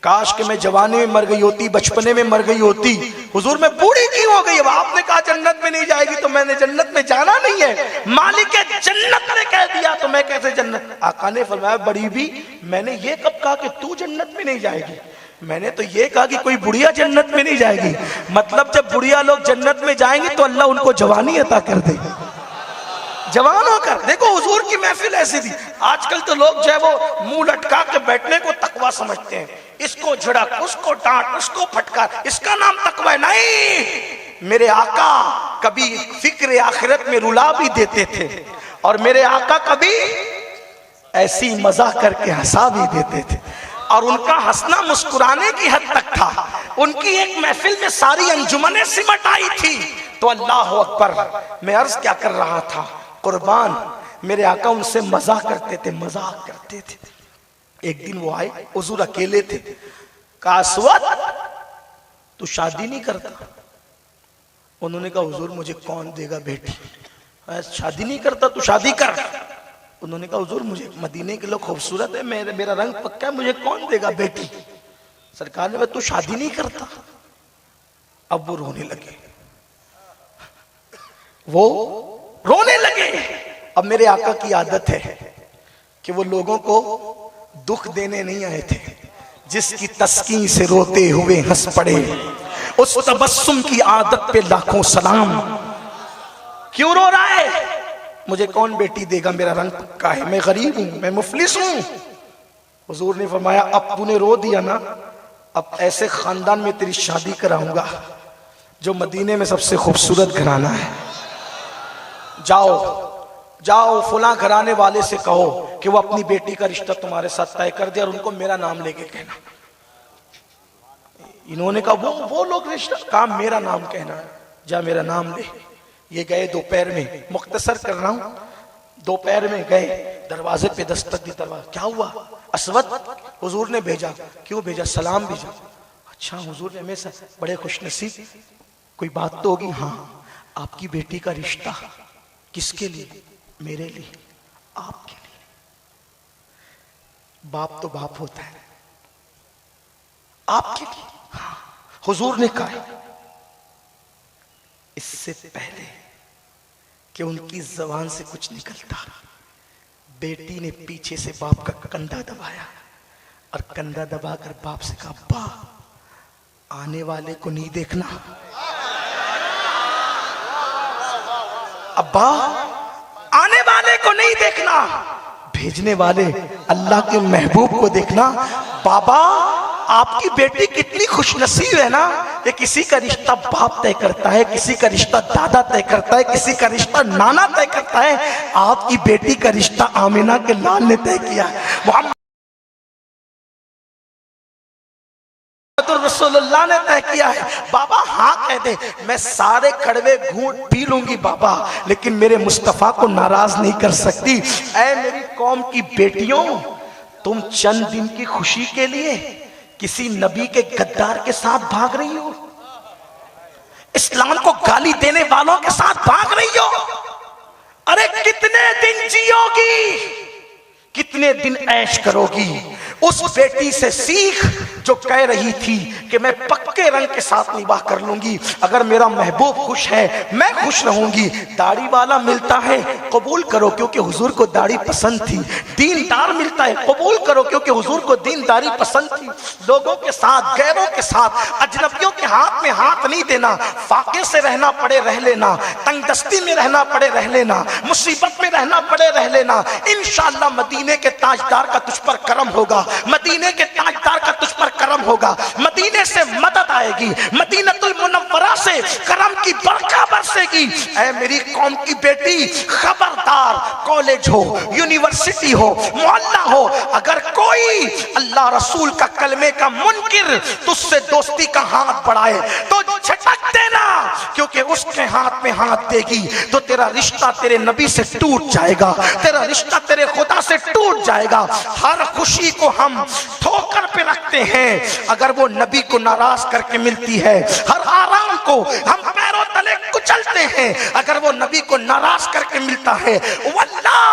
काश कि मैं जवानी में मर गई होती, बचपने में मर गई होती। हुजूर मैं बूढ़ी क्यों हो गई? अब आपने कहा जन्नत में नहीं जाएगी तो मैंने जन्नत में जाना नहीं है, मालिक जन्नत ने कह दिया तो मैं कैसे जन्नत। आका ने फरमाया बड़ी भी, मैंने ये कब कहा कि तू जन्नत में नहीं जाएगी? मैंने तो ये कहा कि कोई बुढ़िया जन्नत में नहीं जाएगी। मतलब जब बुढ़िया लोग जन्नत में जाएंगे तो अल्लाह उनको जवानी अता कर देगा, जवान होकर। देखो हुजूर की महफिल ऐसी थी। आजकल तो लोग जो है वो मुंह लटका के बैठने को तकवा समझते हैं, इसको झड़क, उसको डांट, उसको फटकार, इसका नाम तकवा है। नहीं, मेरे आका कभी फिक्र आखिरत में रुला भी देते थे, और मेरे आका कभी ऐसी मजाक करके हंसा भी देते थे। और उनका हंसना मुस्कुराने की हद तक था। उनकी एक महफिल में सारी अंजुमनें सिमट आई थी। तो अल्लाह अकबर, मैं अर्ज क्या कर रहा था, कुर्बान मेरे आका उनसे मजाक करते थे, मजाक करते थे। एक दिन वो आए, हुजूर अकेले थे। कहा अस्वद तू शादी नहीं करता? उन्होंने कहा हुजूर मुझे कौन देगा बेटी। शादी नहीं करता तू शादी कर। उन्होंने कहा हुजूर मुझे मदीने के लोग खूबसूरत है, मेरा रंग पक्का है, मुझे कौन देगा बेटी। सरकार ने कहा तू शादी नहीं करता। अब वो रोने लगे, वो रोने लगे। अब मेरे आका की आदत है कि वो लोगों को दुख देने नहीं आए थे, जिसकी तस्कीन से रोते हुए हंस पड़े उस तबस्सुम की आदत पे लाखों सलाम। क्यों रो रहा है? मुझे कौन बेटी देगा, मेरा रंग पक्का है, मैं गरीब हूं, मैं मुफलिस हूं। हुजूर ने फरमाया अब तूने रो दिया ना, अब ऐसे खानदान में तेरी शादी कराऊंगा जो मदीने में सबसे खूबसूरत घराना है। जाओ जाओ फुला घराने वाले से कहो कि वो अपनी बेटी का रिश्ता तुम्हारे साथ तय कर दे और उनको मेरा नाम लेके कहना। इन्होंने कहा वो लोग रिश्ता, काम मेरा नाम कहना है, जा मेरा नाम ले। ये गए दोपहर में, मुख्तसर कर रहा हूं, दोपहर में गए, दरवाजे पे दस्तक दी। दरवाजा क्या हुआ? असवद हुजूर ने भेजा। क्यों भेजा? सलाम भेजा। अच्छा हुजूर ने हमेशा बड़े खुशनसीब, कोई बात तो होगी। हाँ आपकी बेटी का रिश्ता। किसके लिए? मेरे लिए, आपके लिए। बाप तो बाप होता है, आपके लिए। हाँ हुजूर ने कहा। इससे पहले कि उनकी जबान से कुछ निकलता, बेटी ने पीछे से बाप का कंधा दबाया और कंधा दबाकर बाप से कहा अब्बा आने वाले को नहीं देखना, अब्बा आने वाले को नहीं देखना, भेजने वाले अल्लाह के महबूब को देखना। बाबा आपकी बेटी कितनी खुशनसीब है ना, ये किसी का रिश्ता बाप तय करता है, किसी का रिश्ता दादा तय करता है, किसी का रिश्ता नाना तय करता है। आपकी बेटी का रिश्ता आमिना के लाल ने तय किया है, मोहम्मद रसूलुल्लाह ने तय किया है। बाबा हाँ कह दे, मैं सारे कड़वे घूंट पी लूंगी बाबा, लेकिन मेरे मुस्तफा को नाराज नहीं कर सकती। ऐ मेरी कौम की बेटियों, तुम चंद दिन की खुशी के लिए किसी नबी के गद्दार के साथ भाग रही हो, इस्लाम को गाली देने वालों के साथ भाग रही हो। अरे कितने दिन जियोगी, कितने दिन ऐश करोगी? उस बेटी से सीख जो कह रही थी कि मैं पक्के रंग के साथ निभाह कर लूंगी, अगर मेरा महबूब खुश है मैं खुश रहूंगी। दाढ़ी वाला मिलता है कबूल करो क्योंकि हुजूर को दाढ़ी पसंद थी, दीनदार मिलता है कबूल करो क्योंकि हुजूर को दीनदारी पसंद थी। लोगों के साथ, गैरों के साथ, अजनबियों के हाथ में हाथ नहीं देना। फाके से रहना पड़े रह लेना, तंगदस्ती में रहना पड़े रह लेना, मुसीबत में रहना पड़े रह लेना। इंशाअल्लाह मदीने के ताजदार का तुझ पर करम होगा, मदीने के ताजदार का तुझ पर करम होगा, मदीने से मदद आएगी, मदीनतुल मुनव्वरा से करम की बरखा बरसेगी। ऐ मेरी कौम की बेटी, खबरदार, कॉलेज हो, यूनिवर्सिटी हो, मोहल्ला हो, अगर कोई अल्लाह रसूल का कलमे का मुनकिर तुझसे दोस्ती का हाथ बढ़ाए तो झटक देना, क्योंकि उसके हाथ में हाथ देगी तो तेरा रिश्ता तेरे नबी से टूट जाएगा, तेरा रिश्ता तेरे खुदा से टूट जाएगा। हर खुशी को हम ठोकर पे रखते हैं अगर वो नबी को नाराज करके मिलती है, हर आराम को हम पैरों तले कुचलते हैं अगर वो नबी को नाराज करके मिलता है। वल्लाह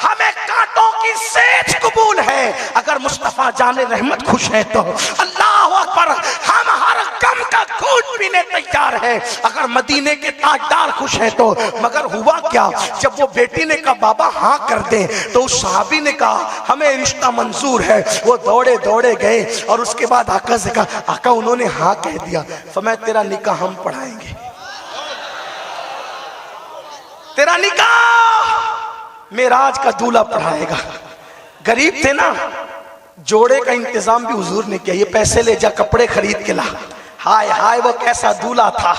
हमें कांटों की सेज कबूल है अगर मुस्तफा जाने रहमत खुश है तो। अल्लाह अकबर, हम हर गम का घूंट पीने तैयार है अगर मदीने के ताजदार खुश है तो। मगर हुआ क्या, जब वो बेटी ने कहा बाबा हाँ कर दे, तो उस सहाबी ने कहा हमें रिश्ता मंजूर है। वो दौड़े दौड़े गए और उसके बाद आका से कहा आका उन्होंने हाँ कह दिया, फरमाया तेरा निकाह हम पढ़ाएंगे, तेरा निकाह मेराज का दूल्हा पढ़ाएगा। गरीब थे ना, जोड़े का इंतजाम भी हुजूर ने किया, ये पैसे ले जा कपड़े खरीद के ला। हाय हाय वो कैसा दूल्हा था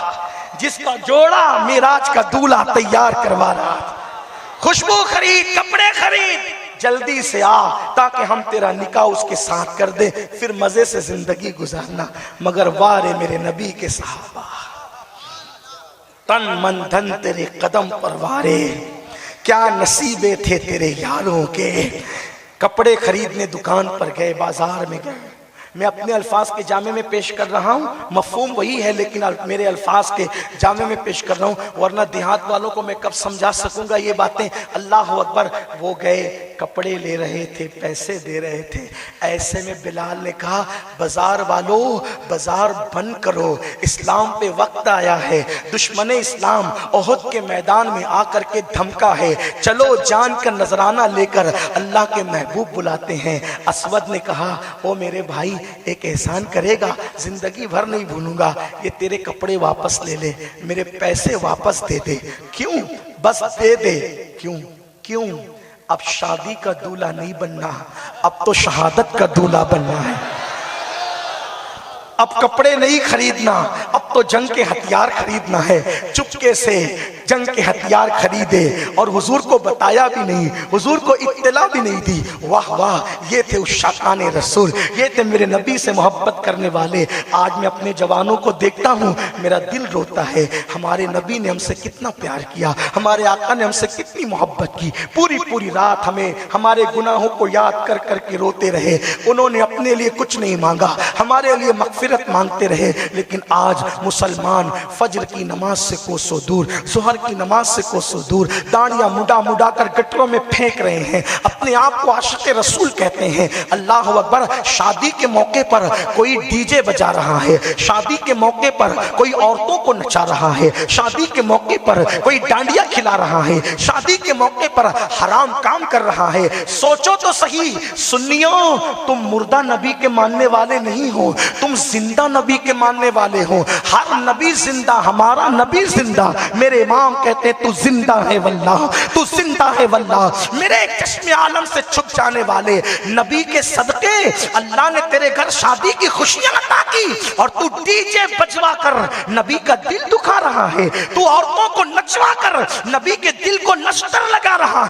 जिसका जोड़ा मेराज का दूल्हा तैयार करवा रहा था। खुशबू खरीद, कपड़े खरीद, जल्दी से आ ताकि हम तेरा निकाह उसके साथ कर दे, फिर मजे से जिंदगी गुजारना। मगर वारे मेरे नबी के सहाबा, तन मन धन तेरे कदम पर वारे, क्या नसीबे थे तेरे यारों के। कपड़े खरीदने दुकान पर गए, बाजार में गए, मैं अपने अल्फाज के जामे में पेश कर रहा हूँ, मफहूम वही है लेकिन मेरे अल्फाज के जामे में पेश कर रहा हूँ, वरना देहात वालों को मैं कब समझा सकूंगा ये बातें। अल्लाह अकबर। वो गए, कपड़े ले रहे थे, पैसे दे रहे थे। ऐसे में बिलाल ने कहा, बाजार वालों बाजार बंद करो, इस्लाम पे वक्त आया है। दुश्मन इस्लाम ओहद के मैदान में आकर के धमका है, चलो जान का नजराना लेकर अल्लाह के महबूब बुलाते हैं। असवद ने कहा, ओ मेरे भाई एक एहसान करेगा, जिंदगी भर नहीं भूलूंगा, ये तेरे कपड़े वापस ले ले, मेरे पैसे वापस दे दे। क्यों? बस दे दे। क्यों? क्यों? अब शादी का दूल्हा नहीं बनना, अब तो शहादत का दूल्हा बनना है। अब कपड़े नहीं खरीदना, अब तो जंग के हथियार खरीदना है। चुपके से जंग के हथियार खरीदे और हुजूर को बताया भी नहीं, हुजूर को इत्तला भी नहीं दी। वाह वाह, ये थे उस शाकाने रसूल, ये थे मेरे नबी से मोहब्बत करने वाले। आज मैं अपने जवानों को देखता हूँ, मेरा दिल रोता है। हमारे नबी ने हमसे कितना प्यार किया, हमारे आका ने हमसे कितनी मोहब्बत की। पूरी पूरी रात हमें हमारे गुनाहों को याद कर कर के रोते रहे। उन्होंने अपने लिए कुछ नहीं मांगा, हमारे लिए मगफिरत मांगते रहे। लेकिन आज मुसलमान फजर की नमाज से कोसों दूर, जोहर की नमाज से कोसों दूर, दाढ़ियां मुड़ा मुड़ा कर गटरों में फेंक रहे हैं, अपने आप को आशिक़े रसूल कहते हैं। अल्लाह अकबर। शादी के मौके पर कोई डीजे बजा रहा है, शादी के मौके पर कोई औरतों को नचा रहा है, शादी के मौके पर कोई डांडिया खिला रहा है, शादी के मौके पर हराम काम कर रहा है। सोचो तो सही सुन्नियों, तुम मुर्दा नबी के मानने वाले नहीं हो, तुम जिंदा नबी के मानने वाले हो। हर नबी जिंदा, हमारा नबी जिंदा। मेरे इमाम कहते तू जिंदा है वल्लाह, तू जिंदा है वल्लाह। मेरे चश्मे आलम से छुप जाने वाले नबी के सदके अल्लाह ने तेरे घर शादी की खुशियां अता की, और तू डीजे बजवा कर नबी का दिल दुखा रहा है, तू औरतों को नचवा कर नबी के दिल को नश्तर लगा रहा है।